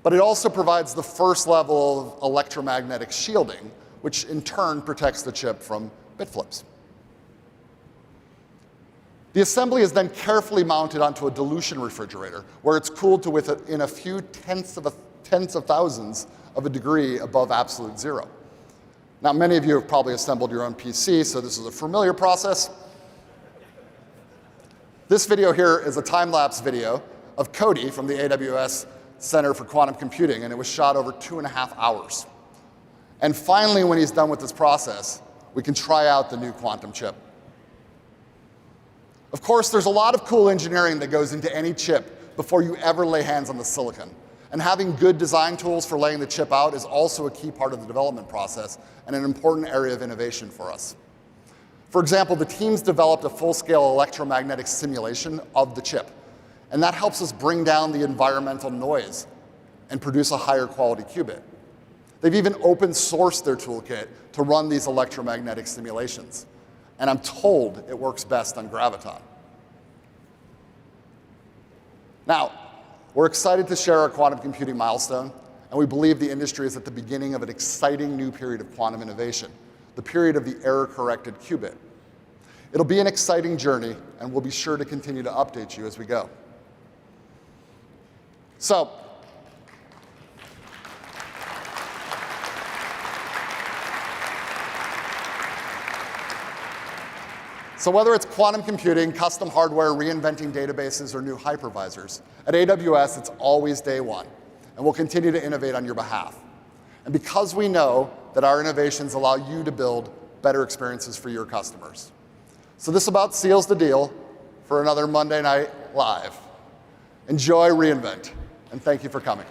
but it also provides the first level of electromagnetic shielding, which in turn protects the chip from bit flips. The assembly is then carefully mounted onto a dilution refrigerator, where it's cooled to within a few tenths of thousands of a degree above absolute zero. Now, many of you have probably assembled your own PC, so this is a familiar process. This video here is a time-lapse video of Cody from the AWS Center for Quantum Computing, and it was shot over 2.5 hours. And finally, when he's done with this process, we can try out the new quantum chip. Of course, there's a lot of cool engineering that goes into any chip before you ever lay hands on the silicon. And having good design tools for laying the chip out is also a key part of the development process and an important area of innovation for us. For example, the teams developed a full-scale electromagnetic simulation of the chip. And that helps us bring down the environmental noise and produce a higher quality qubit. They've even open sourced their toolkit to run these electromagnetic simulations. And I'm told it works best on Graviton. Now, we're excited to share our quantum computing milestone, and we believe the industry is at the beginning of an exciting new period of quantum innovation, the period of the error-corrected qubit. It'll be an exciting journey, and we'll be sure to continue to update you as we go. So whether it's quantum computing, custom hardware, reinventing databases, or new hypervisors, at AWS it's always day one, and we'll continue to innovate on your behalf. And because we know that our innovations allow you to build better experiences for your customers. So this about seals the deal for another Monday Night Live. Enjoy reInvent, and thank you for coming.